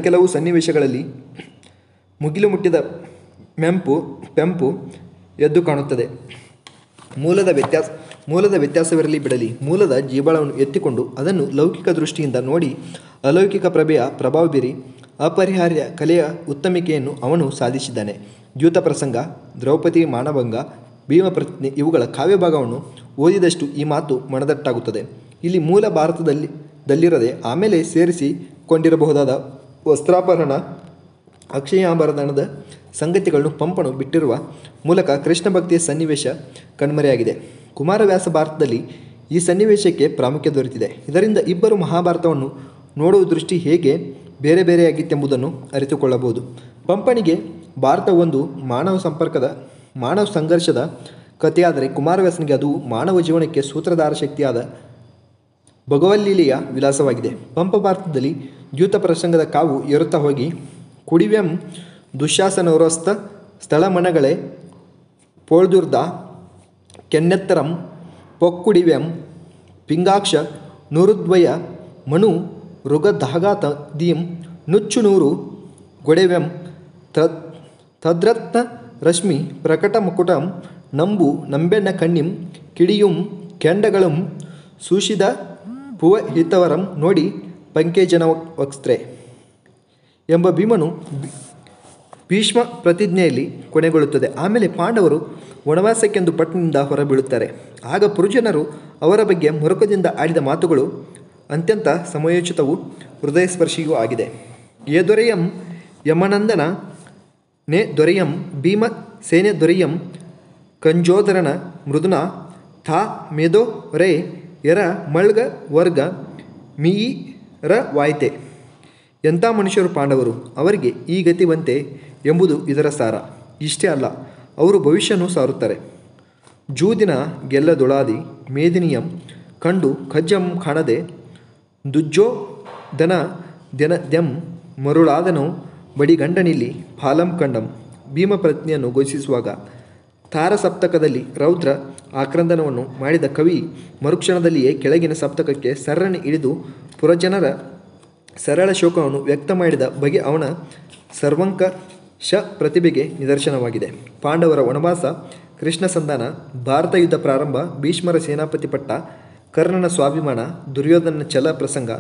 ಕೆಲವು ಸನ್ನಿವೇಶಗಳಲ್ಲಿ ಮುಗಿಲು ಮುಟ್ಟಿದ ಪೆಂಪು ಎದ್ದು ಕಾಣುತ್ತದೆ. ಮೂಲದ ವ್ಯತ್ಯಾಸವಿರಲಿ ಬಿಡಲಿ, ಮೂಲದ ಜೀವಾಳವನ್ನು ಎತ್ತಿಕೊಂಡು ಅದನ್ನು ಲೌಕಿಕ ದೃಷ್ಟಿಯಿಂದ ನೋಡಿ ಅಲೌಕಿಕ ಪ್ರಭೆಯ ಪ್ರಭಾವ ಬೀರಿ ಅಪರಿಹಾರ್ಯ ಕಲೆಯ ಉತ್ತಮಿಕೆಯನ್ನು ಅವನು ಸಾಧಿಸಿದ್ದಾನೆ. ದ್ಯೂತ ಪ್ರಸಂಗ, ದ್ರೌಪದಿ ಮಾನಭಂಗ, ಭೀಮ ಪ್ರತಿಜ್ಞೆ ಇವುಗಳ ಕಾವ್ಯಭಾಗವನ್ನು ಓದಿದಷ್ಟು ಈ ಮಾತು ಮನದಟ್ಟಾಗುತ್ತದೆ. ಇಲ್ಲಿ ಮೂಲ ಭಾರತದಲ್ಲಿರದೆ ಆಮೇಲೆ ಸೇರಿಸಿಕೊಂಡಿರಬಹುದಾದ ವಸ್ತ್ರಾಪಹರಣ, ಅಕ್ಷಯಾಭರಣದ ಸಂಗತಿಗಳನ್ನು ಪಂಪನು ಬಿಟ್ಟಿರುವ ಮೂಲಕ ಕೃಷ್ಣ ಭಕ್ತಿಯ ಸನ್ನಿವೇಶ ಕಣ್ಮರೆಯಾಗಿದೆ. ಕುಮಾರವ್ಯಾಸ ಭಾರತದಲ್ಲಿ ಈ ಸನ್ನಿವೇಶಕ್ಕೆ ಪ್ರಾಮುಖ್ಯ ದೊರೆತಿದೆ. ಇದರಿಂದ ಇಬ್ಬರು ಮಹಾಭಾರತವನ್ನು ನೋಡುವ ದೃಷ್ಟಿ ಹೇಗೆ ಬೇರೆ ಬೇರೆಯಾಗಿತ್ತೆಂಬುದನ್ನು ಅರಿತುಕೊಳ್ಳಬಹುದು. ಪಂಪನಿಗೆ ಭಾರತ ಒಂದು ಮಾನವ ಸಂಘರ್ಷದ ಕಥೆಯಾದರೆ ಕುಮಾರವ್ಯಾಸನಿಗೆ ಅದು ಮಾನವ ಜೀವನಕ್ಕೆ ಸೂತ್ರಧಾರ ಶಕ್ತಿಯಾದ ಭಗವಲ್ಲೀಲೆಯ ವಿಲಾಸವಾಗಿದೆ. ಪಂಪ ಭಾರತದಲ್ಲಿ ದ್ಯೂತ ಪ್ರಸಂಗದ ಕಾವು ಏರುತ್ತಾ ಹೋಗಿ ಕುಡಿವೆಂ ದುಶ್ಯಾಸನೋರಸ್ತ ಸ್ಥಳಮನಗಳೇ ಪೋಳ್ದುರ್ದ ಕೆನ್ನೆತ್ತರಂ ಪೊಕ್ಕುಡಿವೆಂ ಪಿಂಗಾಕ್ಷ ನೂರುದ್ವಯ ಮನು ಋಗಧಾಘಾತ ದೀಂ ನುಚ್ಚು ನೂರು ಗೊಡೆವೆಂ ತದ್ರತ್ನ ರಶ್ಮಿ ಪ್ರಕಟ ಮುಕುಟಂ ನಂಬು ನಂಬೆಣ್ಣ ಕಣ್ಣಿಂ ಕಿಡಿಯುಂ ಕೆಂಡಗಳಂ ಸೂಷಿದ ಪುವಹಿತವರಂ ನೋಡಿ ಪಂಕೇಜನ ವಕ್ಸ್ತ್ರೆ ಎಂಬ ಭೀಷ್ಮ ಪ್ರತಿಜ್ಞೆಯಲ್ಲಿ ಕೊನೆಗೊಳ್ಳುತ್ತದೆ. ಆಮೇಲೆ ಪಾಂಡವರು ವನವಾಸಕ್ಕೆಂದು ಪಟ್ಟಣದಿಂದ ಹೊರಬೀಳುತ್ತಾರೆ. ಆಗ ಪುರುಜನರು ಅವರ ಬಗ್ಗೆ ಮೊರಕದಿಂದ ಆಡಿದ ಮಾತುಗಳು ಅತ್ಯಂತ ಸಮಯೋಚಿತವೂ ಹೃದಯಸ್ಪರ್ಶಿಯೂ ಆಗಿದೆ. ಏ ದೊರೆಯಂ ಯಮನಂದನ ನೇ ದೊರೆಯಂ ಭೀಮ ಸೇನೆ ದೊರೆಯಂ ಕಂಜೋದರನ ಮೃದುನ ಥಾ ಮೇದೋ ರೇ ಎರ ಮಳ್ಗ ವರ್ಗ ಮೀರ ವಾಯ್ತೆ. ಎಂಥ ಮನುಷ್ಯರು ಪಾಂಡವರು, ಅವರಿಗೆ ಈ ಗತಿ ಬಂತೆ ಎಂಬುದು ಇದರ ಸಾರ. ಇಷ್ಟೇ ಅಲ್ಲ, ಅವರು ಭವಿಷ್ಯನೂ ಸಾರುತ್ತಾರೆ. ಜೂದಿನ ಗೆಲ್ಲದೊಳಾದಿ ಮೇದಿನಿಯಂ ಕಂಡು ಖಜ್ಜಂ ಕಾಣದೆ ದುಜ್ಜೋಧನ ದೆಂ ಮರುಳಾದನೋ ಬಡಿಗಂಡನಿಲ್ಲಿ ಫಾಲಂ ಕಂಡಂ. ಭೀಮ ಪ್ರಜ್ಞೆಯನ್ನು ಘೋಷಿಸುವಾಗ ತಾರಸಪ್ತಕದಲ್ಲಿ ರೌದ್ರ ಆಕ್ರಂದನವನ್ನು ಮಾಡಿದ ಕವಿ ಮರುಕ್ಷಣದಲ್ಲಿಯೇ ಕೆಳಗಿನ ಸಪ್ತಕಕ್ಕೆ ಸರಳನೆ ಇಳಿದು ಪುರಜನರ ಸರಳ ಶೋಕವನ್ನು ವ್ಯಕ್ತ ಮಾಡಿದ ಬಗೆ ಅವನ ಸರ್ವಂಕಷ ಪ್ರತಿಭೆಗೆ ನಿದರ್ಶನವಾಗಿದೆ. ಪಾಂಡವರ ವನವಾಸ, ಕೃಷ್ಣ ಸಂಧಾನ, ಭಾರತ ಯುದ್ಧ ಪ್ರಾರಂಭ, ಭೀಷ್ಮರ ಸೇನಾಪತಿ ಪಟ್ಟ, ಕರ್ಣನ ಸ್ವಾಭಿಮಾನ, ದುರ್ಯೋಧನನ ಛಲ ಪ್ರಸಂಗ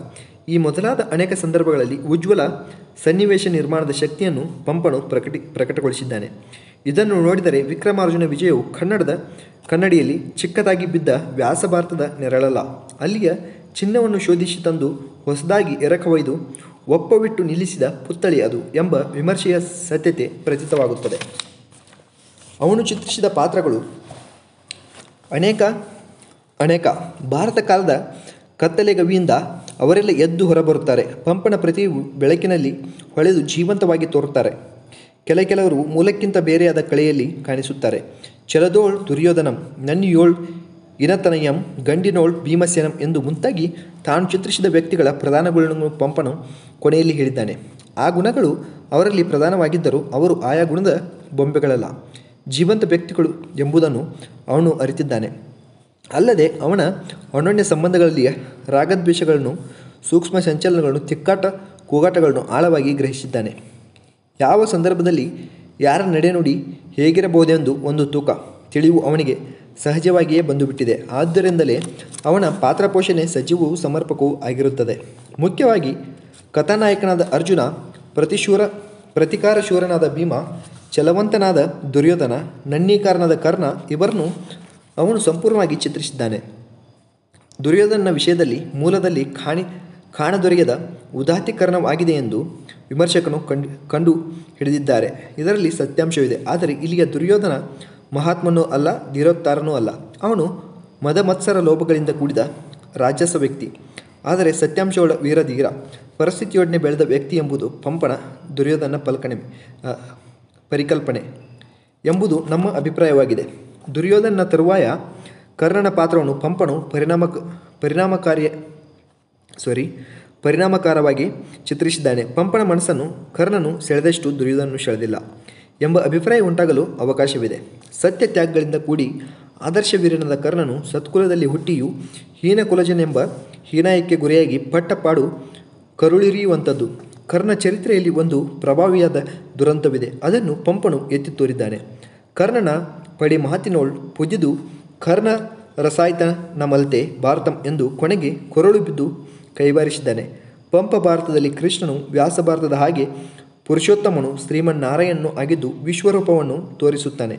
ಈ ಮೊದಲಾದ ಅನೇಕ ಸಂದರ್ಭಗಳಲ್ಲಿ ಉಜ್ವಲ ಸನ್ನಿವೇಶ ನಿರ್ಮಾಣದ ಶಕ್ತಿಯನ್ನು ಪಂಪನು ಪ್ರಕಟಗೊಳಿಸಿದ್ದಾನೆ. ಇದನ್ನು ನೋಡಿದರೆ ವಿಕ್ರಮಾರ್ಜುನ ವಿಜಯವು ಕನ್ನಡಿಯಲ್ಲಿ ಚಿಕ್ಕದಾಗಿ ಬಿದ್ದ ವ್ಯಾಸ ಭಾರತದ ನೆರಳಲ್ಲ, ಅಲ್ಲಿಯ ಚಿನ್ನವನ್ನು ಶೋಧಿಸಿ ತಂದು ಹೊಸದಾಗಿ ಎರಕವೊಯ್ದು ಒಪ್ಪವಿಟ್ಟು ನಿಲ್ಲಿಸಿದ ಪುತ್ಥಳಿ ಅದು ಎಂಬ ವಿಮರ್ಶೆಯ ಸತ್ಯತೆ ಪ್ರತೀತವಾಗುತ್ತದೆ. ಅವನು ಚಿತ್ರಿಸಿದ ಪಾತ್ರಗಳು ಅನೇಕ ಭಾರತ ಕಾಲದ ಕತ್ತಲೆಗವಿಯಿಂದ ಅವರೆಲ್ಲ ಎದ್ದು ಹೊರಬರುತ್ತಾರೆ. ಪಂಪನ ಪ್ರತಿ ಬೆಳಕಿನಲ್ಲಿ ಹೊಳೆದು ಜೀವಂತವಾಗಿ ತೋರುತ್ತಾರೆ. ಕೆಲವರು ಮೂಲಕ್ಕಿಂತ ಬೇರೆಯಾದ ಕಳೆಯಲ್ಲಿ ಕಾಣಿಸುತ್ತಾರೆ. ಚಲದೋಳ್ ದುರ್ಯೋಧನಂ, ನನ್ನಿಯೋಳ್ ಇನತನಯಂ, ಗಂಡಿನೋಳ್ ಭೀಮಸೇನಂ ಎಂದು ಮುಂತಾಗಿ ತಾನು ಚಿತ್ರಿಸಿದ ವ್ಯಕ್ತಿಗಳ ಪ್ರಧಾನ ಗುಣಗಳನ್ನು ಪಂಪನು ಕೊನೆಯಲ್ಲಿ ಹೇಳಿದ್ದಾನೆ. ಆ ಗುಣಗಳು ಅವರಲ್ಲಿ ಪ್ರಧಾನವಾಗಿದ್ದರೂ ಅವರು ಆಯಾ ಗುಣದ ಬೊಂಬೆಗಳಲ್ಲ, ಜೀವಂತ ವ್ಯಕ್ತಿಗಳು ಎಂಬುದನ್ನು ಅವನು ಅರಿತಿದ್ದಾನೆ. ಅಲ್ಲದೆ ಅವನ ಅನೋನ್ಯ ಸಂಬಂಧಗಳಲ್ಲಿಯ ರಾಗದ್ವೇಷಗಳನ್ನು, ಸೂಕ್ಷ್ಮ ಸಂಚಲನಗಳನ್ನು, ತಿಕ್ಕಾಟ ಕೂಗಾಟಗಳನ್ನು ಆಳವಾಗಿ ಗ್ರಹಿಸಿದ್ದಾನೆ. ಯಾವ ಸಂದರ್ಭದಲ್ಲಿ ಯಾರ ನಡೆನುಡಿ ಹೇಗಿರಬಹುದೆಂದು ಒಂದು ತೂಕ ತಿಳಿವು ಅವನಿಗೆ ಸಹಜವಾಗಿಯೇ ಬಂದುಬಿಟ್ಟಿದೆ. ಆದ್ದರಿಂದಲೇ ಅವನ ಪಾತ್ರಪೋಷಣೆ ಸಜೀವವೂ ಸಮರ್ಪಕವೂ ಆಗಿರುತ್ತದೆ. ಮುಖ್ಯವಾಗಿ ಕಥಾನಾಯಕನಾದ ಅರ್ಜುನ, ಪ್ರತಿಕಾರಶೂರನಾದ ಭೀಮ, ಛಲವಂತನಾದ ದುರ್ಯೋಧನ, ನನ್ನೀಕಾರನಾದ ಕರ್ಣ ಇವರನ್ನು ಅವನು ಸಂಪೂರ್ಣವಾಗಿ ಚಿತ್ರಿಸಿದ್ದಾನೆ. ದುರ್ಯೋಧನನ ವಿಷಯದಲ್ಲಿ ಮೂಲದಲ್ಲಿ ಕಾಣದೊರೆಯದ ಉದಾತ್ತೀಕರಣವಾಗಿದೆ ಎಂದು ವಿಮರ್ಶಕನು ಕಂಡು ಹಿಡಿದಿದ್ದಾರೆ. ಇದರಲ್ಲಿ ಸತ್ಯಾಂಶವಿದೆ. ಆದರೆ ಇಲ್ಲಿಯ ದುರ್ಯೋಧನ ಮಹಾತ್ಮನೂ ಅಲ್ಲ, ಧೀರೋತ್ತಾರನೂ ಅಲ್ಲ. ಅವನು ಮದಮತ್ಸರ ಲೋಭಗಳಿಂದ ಕೂಡಿದ ರಾಜಸ ವ್ಯಕ್ತಿ. ಆದರೆ ಸತ್ಯಾಂಶವುಳ್ಳ ವೀರಧೀರ ಪರಿಸ್ಥಿತಿಯೊಡನೆ ಬೆಳೆದ ವ್ಯಕ್ತಿ ಎಂಬುದು ಪಂಪನ ದುರ್ಯೋಧನ ಪರಿಕಲ್ಪನೆ ಎಂಬುದು ನಮ್ಮ ಅಭಿಪ್ರಾಯವಾಗಿದೆ. ದುರ್ಯೋಧನ ತರುವಾಯ ಕರ್ಣನ ಪಾತ್ರವನ್ನು ಪಂಪನು ಪರಿಣಾಮಕಾರವಾಗಿ ಚಿತ್ರಿಸಿದ್ದಾನೆ. ಪಂಪನ ಮನಸ್ಸನ್ನು ಕರ್ಣನು ಸೆಳೆದಷ್ಟು ದುರ್ಯೋಧನನು ಸೆಳೆದಿಲ್ಲ ಎಂಬ ಅಭಿಪ್ರಾಯ ಉಂಟಾಗಲು ಅವಕಾಶವಿದೆ. ಸತ್ಯ ತ್ಯಾಗಗಳಿಂದ ಕೂಡಿ ಆದರ್ಶ ವೀರನಾದ ಕರ್ಣನು ಸತ್ಕುಲದಲ್ಲಿ ಹುಟ್ಟಿಯೂ ಹೀನ ಕುಲಜನೆಂಬ ಹೀನಾಯಕ್ಕೆ ಗುರಿಯಾಗಿ ಪಟ್ಟಪಾಡು ಕರುಳಿರಿಯುವಂಥದ್ದು. ಕರ್ಣ ಚರಿತ್ರೆಯಲ್ಲಿ ಒಂದು ಪ್ರಭಾವಿಯಾದ ದುರಂತವಿದೆ. ಅದನ್ನು ಪಂಪನು ಎತ್ತಿ ತೋರಿದ್ದಾನೆ. ಕರ್ಣನ ಪಡಿ ಮಾತಿನೋಳ್ ಪುಜಿದು ಕರ್ಣ ರಸಾಯ್ತ ನಮಲ್ತೆ ಭಾರತಂ ಎಂದು ಕೊನೆಗೆ ಕೊರಳು ಬಿದ್ದು ಕೈಬಾರಿಸಿದ್ದಾನೆ. ಪಂಪ ಭಾರತದಲ್ಲಿ ಕೃಷ್ಣನು ವ್ಯಾಸ ಭಾರತದ ಹಾಗೆ ಪುರುಷೋತ್ತಮನು ಶ್ರೀಮನ್ನಾರಾಯಣನು ಆಗಿದ್ದು ವಿಶ್ವರೂಪವನ್ನು ತೋರಿಸುತ್ತಾನೆ.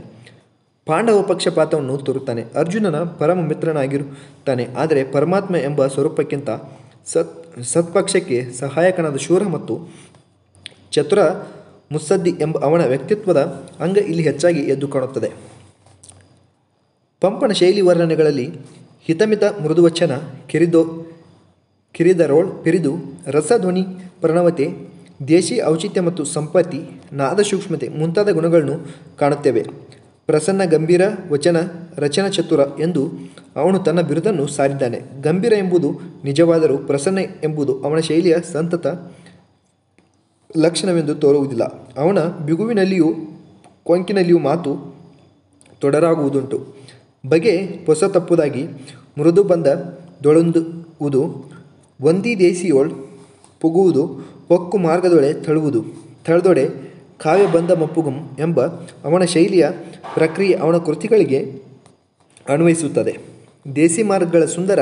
ಪಾಂಡವ ಪಕ್ಷಪಾತವನ್ನು ತೋರುತ್ತಾನೆ. ಅರ್ಜುನನ ಪರಮ ಮಿತ್ರನಾಗಿರುತ್ತಾನೆ. ಆದರೆ ಪರಮಾತ್ಮ ಎಂಬ ಸ್ವರೂಪಕ್ಕಿಂತ ಸತ್ಪಕ್ಷಕ್ಕೆ ಸಹಾಯಕನಾದ ಶೂರ ಮತ್ತು ಚತುರ ಮುತ್ಸದ್ದಿ ಎಂಬ ಅವನ ವ್ಯಕ್ತಿತ್ವದ ಅಂಗ ಇಲ್ಲಿ ಹೆಚ್ಚಾಗಿ ಎದ್ದು ಕಾಣುತ್ತದೆ. ಪಂಪನ ಶೈಲಿ ವರ್ಣನೆಗಳಲ್ಲಿ ಹಿತಮಿತ ಮೃದುವಚನ, ಕಿರಿದರೋಳ್ ಪಿರಿದು, ರಸಧ್ವನಿ ಪ್ರಣವತೆ, ದೇಶಿ ಔಚಿತ್ಯ ಮತ್ತು ಸಂಪತ್ತಿ, ನಾದ ಸೂಕ್ಷ್ಮತೆ ಮುಂತಾದ ಗುಣಗಳನ್ನು ಕಾಣುತ್ತೇವೆ. ಪ್ರಸನ್ನ ಗಂಭೀರ ವಚನ ರಚನ ಚತುರ ಎಂದು ಅವನು ತನ್ನ ಬಿರುದನ್ನು ಸಾರಿದ್ದಾನೆ. ಗಂಭೀರ ಎಂಬುದು ನಿಜವಾದರೂ ಪ್ರಸನ್ನ ಎಂಬುದು ಅವನ ಶೈಲಿಯ ಸಂತತ ಲಕ್ಷಣವೆಂದು ತೋರುವುದಿಲ್ಲ. ಅವನ ಬಿಗುವಿನಲ್ಲಿಯೂ ಕೊಂಕಿನಲ್ಲಿಯೂ ಮಾತು ತೊಡರಾಗುವುದುಂಟು. ಬಗೆ ಹೊಸ ತಪ್ಪುದಾಗಿ ಮೃದು ಬಂದ ದೊಳೊಂದುವುದು, ಒಂದಿ ದೇಸಿಯೋಳ್ ಪುಗುವುದು, ಹೊಕ್ಕು ಮಾರ್ಗದೊಳೆ ತಳದೊಡೆ ಕಾವ್ಯ ಬಂದ ಮಪ್ಪುಗುಂ ಎಂಬ ಅವನ ಶೈಲಿಯ ಪ್ರಕ್ರಿಯೆ ಅವನ ಕೃತಿಗಳಿಗೆ ಅನ್ವಯಿಸುತ್ತದೆ. ದೇಸಿ ಮಾರ್ಗಗಳ ಸುಂದರ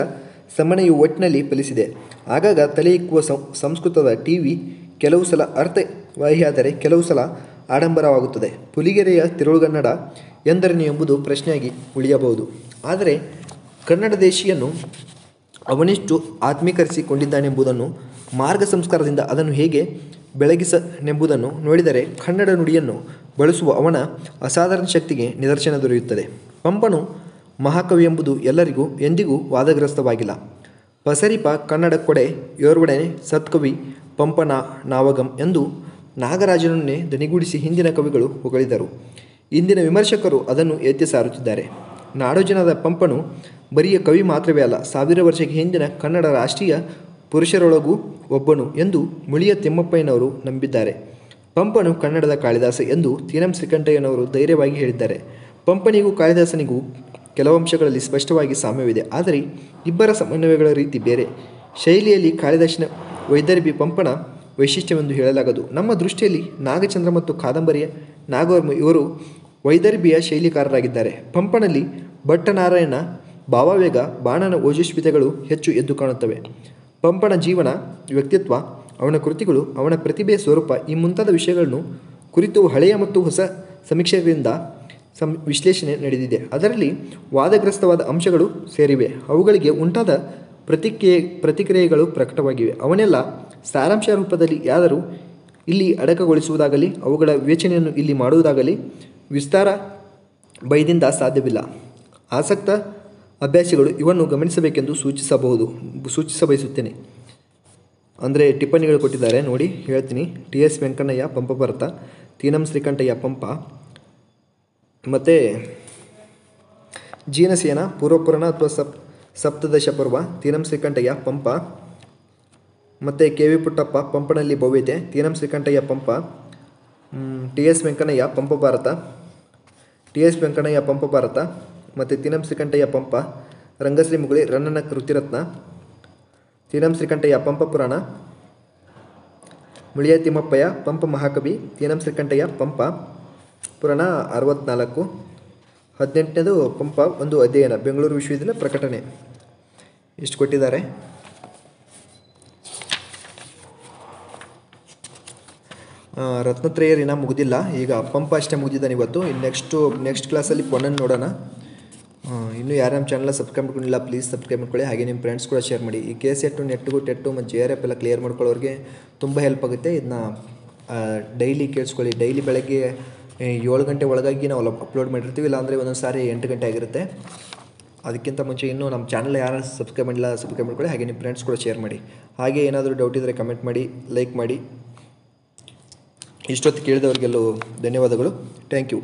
ಸಮನೆಯು ಒಟ್ಟಿನಲ್ಲಿ ಫಲಿಸಿದೆ. ಆಗಾಗ ತಲೆ ಇಕ್ಕುವ ಸಂಸ್ಕೃತದ ಟಿವಿ ಕೆಲವು ಸಲ ಅರ್ಥವಾಹಿಯಾದರೆ ಕೆಲವು ಸಲ ಆಡಂಬರವಾಗುತ್ತದೆ. ಪುಲಿಗೆರೆಯ ತಿರುಳುಗನ್ನಡ ಎಂದರೇನು ಎಂಬುದು ಪ್ರಶ್ನೆಯಾಗಿ ಉಳಿಯಬಹುದು. ಆದರೆ ಕನ್ನಡ ದೇಶಿಯನ್ನು ಅವನೆಷ್ಟು ಆತ್ಮೀಕರಿಸಿಕೊಂಡಿದ್ದಾನೆಂಬುದನ್ನು, ಮಾರ್ಗ ಸಂಸ್ಕಾರದಿಂದ ಅದನ್ನು ಹೇಗೆ ಬೆಳಗಿಸನೆಂಬುದನ್ನು ನೋಡಿದರೆ ಕನ್ನಡ ನುಡಿಯನ್ನು ಬಳಸುವ ಅವನ ಅಸಾಧಾರಣ ಶಕ್ತಿಗೆ ನಿದರ್ಶನ ದೊರೆಯುತ್ತದೆ. ಪಂಪನು ಮಹಾಕವಿ ಎಂಬುದು ಎಲ್ಲರಿಗೂ ಎಂದಿಗೂ ವಾದಗ್ರಸ್ತವಾಗಿಲ್ಲ. ಪಸರಿಪ ಕನ್ನಡ ಕೊಡೆ ಯೋರ್ವಡನೆ ಸತ್ಕವಿ ಪಂಪನ ನಾವಗಂ ಎಂದು ನಾಗರಾಜನನ್ನೇ ದನಿಗೂಡಿಸಿ ಹಿಂದಿನ ಕವಿಗಳು ಹೊಗಳಿದರು. ಇಂದಿನ ವಿಮರ್ಶಕರು ಅದನ್ನು ಎತ್ತಿ ಸಾರುತ್ತಿದ್ದಾರೆ. ನಾಡೋಜನಾದ ಪಂಪನು ಬರಿಯ ಕವಿ ಮಾತ್ರವೇ ಅಲ್ಲ, 1000 ವರ್ಷಕ್ಕೆ ಹಿಂದಿನ ಕನ್ನಡ ರಾಷ್ಟ್ರೀಯ ಪುರುಷರೊಳಗೂ ಒಬ್ಬನು ಎಂದು ಮುಳಿಯ ತಿಮ್ಮಪ್ಪಯ್ಯನವರು ನಂಬಿದ್ದಾರೆ. ಪಂಪನು ಕನ್ನಡದ ಕಾಳಿದಾಸ ಎಂದು ತೀನಂ ಶ್ರೀಕಂಠಯ್ಯನವರು ಧೈರ್ಯವಾಗಿ ಹೇಳಿದ್ದಾರೆ. ಪಂಪನಿಗೂ ಕಾಳಿದಾಸನಿಗೂ ಕೆಲವಂಶಗಳಲ್ಲಿ ಸ್ಪಷ್ಟವಾಗಿ ಸಾಮ್ಯವಿದೆ. ಆದರೆ ಇಬ್ಬರ ಸಮನ್ವಯಗಳ ರೀತಿ ಬೇರೆ. ಶೈಲಿಯಲ್ಲಿ ಕಾಳಿದಾಸನ ವೈದರ್ಭಿ ಪಂಪನ ವೈಶಿಷ್ಟ್ಯವೆಂದು ಹೇಳಲಾಗದು. ನಮ್ಮ ದೃಷ್ಟಿಯಲ್ಲಿ ನಾಗಚಂದ್ರ ಮತ್ತು ಕಾದಂಬರಿಯ ನಾಗವರ್ಮ ಇವರು ವೈದರ್ಭಿಯ ಶೈಲಿಕಾರರಾಗಿದ್ದಾರೆ. ಪಂಪನಲ್ಲಿ ಭಟ್ಟನಾರಾಯಣ ಭಾವವೇಗ, ಬಾಣನ ಓಜಸ್ವಿತೆಗಳು ಹೆಚ್ಚು ಎದ್ದು ಕಾಣುತ್ತವೆ. ಪಂಪನ ಜೀವನ, ವ್ಯಕ್ತಿತ್ವ, ಅವನ ಕೃತಿಗಳು, ಅವನ ಪ್ರತಿಭೆಯ ಸ್ವರೂಪ ಈ ಮುಂತಾದ ವಿಷಯಗಳನ್ನು ಕುರಿತು ಹಳೆಯ ಮತ್ತು ಹೊಸ ಸಮೀಕ್ಷೆಗಳಿಂದ ವಿಶ್ಲೇಷಣೆ ನಡೆದಿದೆ. ಅದರಲ್ಲಿ ವಾದಗ್ರಸ್ತವಾದ ಅಂಶಗಳು ಸೇರಿವೆ. ಅವುಗಳಿಗೆ ಉಂಟಾದ ಪ್ರತಿಕ್ರಿಯೆಗಳು ಪ್ರಕಟವಾಗಿವೆ. ಅವನ್ನೆಲ್ಲ ಸಾರಾಂಶ ರೂಪದಲ್ಲಿ ಯಾದರೂ ಇಲ್ಲಿ ಅಡಕಗೊಳಿಸುವುದಾಗಲಿ ಅವುಗಳ ವಿವೇಚನೆಯನ್ನು ಇಲ್ಲಿ ಮಾಡುವುದಾಗಲಿ ವಿಸ್ತಾರ ಭಯದಿಂದ ಸಾಧ್ಯವಿಲ್ಲ. ಆಸಕ್ತ ಅಭ್ಯಾಸಿಗಳು ಇವನ್ನು ಗಮನಿಸಬೇಕೆಂದು ಸೂಚಿಸಬಯಸುತ್ತೇನೆ. ಅಂದರೆ ಟಿಪ್ಪಣಿಗಳು ಕೊಟ್ಟಿದ್ದಾರೆ ನೋಡಿ, ಹೇಳ್ತೀನಿ. TS ವೆಂಕಣ್ಣಯ್ಯ ಪಂಪ ಭರತ, ತೀನಂ ಶ್ರೀಕಂಠಯ್ಯ ಪಂಪ, ಮತ್ತು ಜೀನಸೇನ ಪೂರ್ವಪುರಾಣ ಅಥವಾ ಸಪ್ತದಶ ಪರ್ವ, ತೀನಂ ಶ್ರೀಕಂಠಯ್ಯ ಪಂಪ, ಮತ್ತು KV Puttappa ಪಂಪನಲ್ಲಿ ಭವ್ಯತೆ, Tinam Srikantaiah Pampa, TS Venkannaiah Pampa Bharat, TS Venkannaiah Pampa Bharat, ಮತ್ತು ತೀನಂ ಶ್ರೀಕಂಠಯ್ಯ ಪಂಪ, ರಂಗಶ್ರೀ ಮುಗುಳಿ ರನ್ನನ ಕೃತಿರತ್ನ, ತೀನಂ ಶ್ರೀಕಂಠಯ್ಯ ಪಂಪ ಪುರಾಣ, ಮುಳಿಯ ತಿಮ್ಮಪ್ಪಯ್ಯ ಪಂಪ ಮಹಾಕವಿ, ತೀನಂ ಶ್ರೀಕಂಠಯ್ಯ ಪಂಪ ಪುರಾಣ 64, 18ನೇದು ಪಂಪ ಒಂದು ಅಧ್ಯಯನ, ಬೆಂಗಳೂರು ವಿಶ್ವವಿದ್ಯಾಲಯ ಪ್ರಕಟಣೆ. ಇಷ್ಟು ಕೊಟ್ಟಿದ್ದಾರೆ. ರತ್ನತ್ರಯರಿನ ಮುಗಿದಿಲ್ಲ, ಈಗ ಪಂಪ ಅಷ್ಟೇ ಮುಗಿದಿದ್ದಾನೆ ಇವತ್ತು. ನೆಕ್ಸ್ಟ್ ಕ್ಲಾಸಲ್ಲಿ ಪೊನ್ನನ್ನು ನೋಡೋಣ. ಇನ್ನೂ ಯಾರು ನಮ್ಮ ಚಾನಲ್ನ ಸಬ್ಸ್ಕ್ರೈಬ್ ಮಾಡ್ಕೊಂಡಿಲ್ಲ ಪ್ಲೀಸ್ ಸಬ್ಸ್ಕ್ರೈಬ್ ಮಾಡ್ಕೊಳ್ಳಿ. ಹಾಗೆ ನಿಮ್ಮ ಫ್ರೆಂಡ್ಸ್ ಕೂಡ ಶೇರ್ ಮಾಡಿ. ಈ KCET ಟೆಟ್ಟು ಮತ್ತು JRF ಎಲ್ಲ ಕ್ಲಿಯರ್ ಮಾಡ್ಕೊಳ್ಳೋರಿಗೆ ತುಂಬ ಹೆಲ್ಪ್ ಆಗುತ್ತೆ. ಇದನ್ನ ಡೈಲಿ ಕೇಳಿಸ್ಕೊಳ್ಳಿ. ಡೈಲಿ ಬೆಳಗ್ಗೆ 7 ಗಂಟೆ ಒಳಗಾಗಿ ನಾವು ಅಪ್ಲೋಡ್ ಮಾಡಿರ್ತೀವಿ, ಇಲ್ಲಾಂದರೆ ಒಂದೊಂದು ಸಾರಿ 8 ಗಂಟೆ ಆಗಿರುತ್ತೆ. ಅದಕ್ಕಿಂತ ಮುಂಚೆ ಇನ್ನೂ ನಮ್ಮ ಚಾನಲ್ ಯಾರು ಸಬ್ಸ್ಕ್ರೈಬ್ ಮಾಡಿಲ್ಲ ಸಬ್ಸ್ಕ್ರೈಬ್ ಮಾಡ್ಕೊಳ್ಳಿ. ಹಾಗೆ ನಿಮ್ಮ ಫ್ರೆಂಡ್ಸ್ ಕೂಡ ಶೇರ್ ಮಾಡಿ. ಹಾಗೆ ಏನಾದರೂ ಡೌಟ್ ಇದ್ದರೆ ಕಮೆಂಟ್ ಮಾಡಿ, ಲೈಕ್ ಮಾಡಿ. ಇಷ್ಟೊತ್ತು ಕೇಳಿದವರಿಗೆಲ್ಲೂ ಧನ್ಯವಾದಗಳು. Thank you.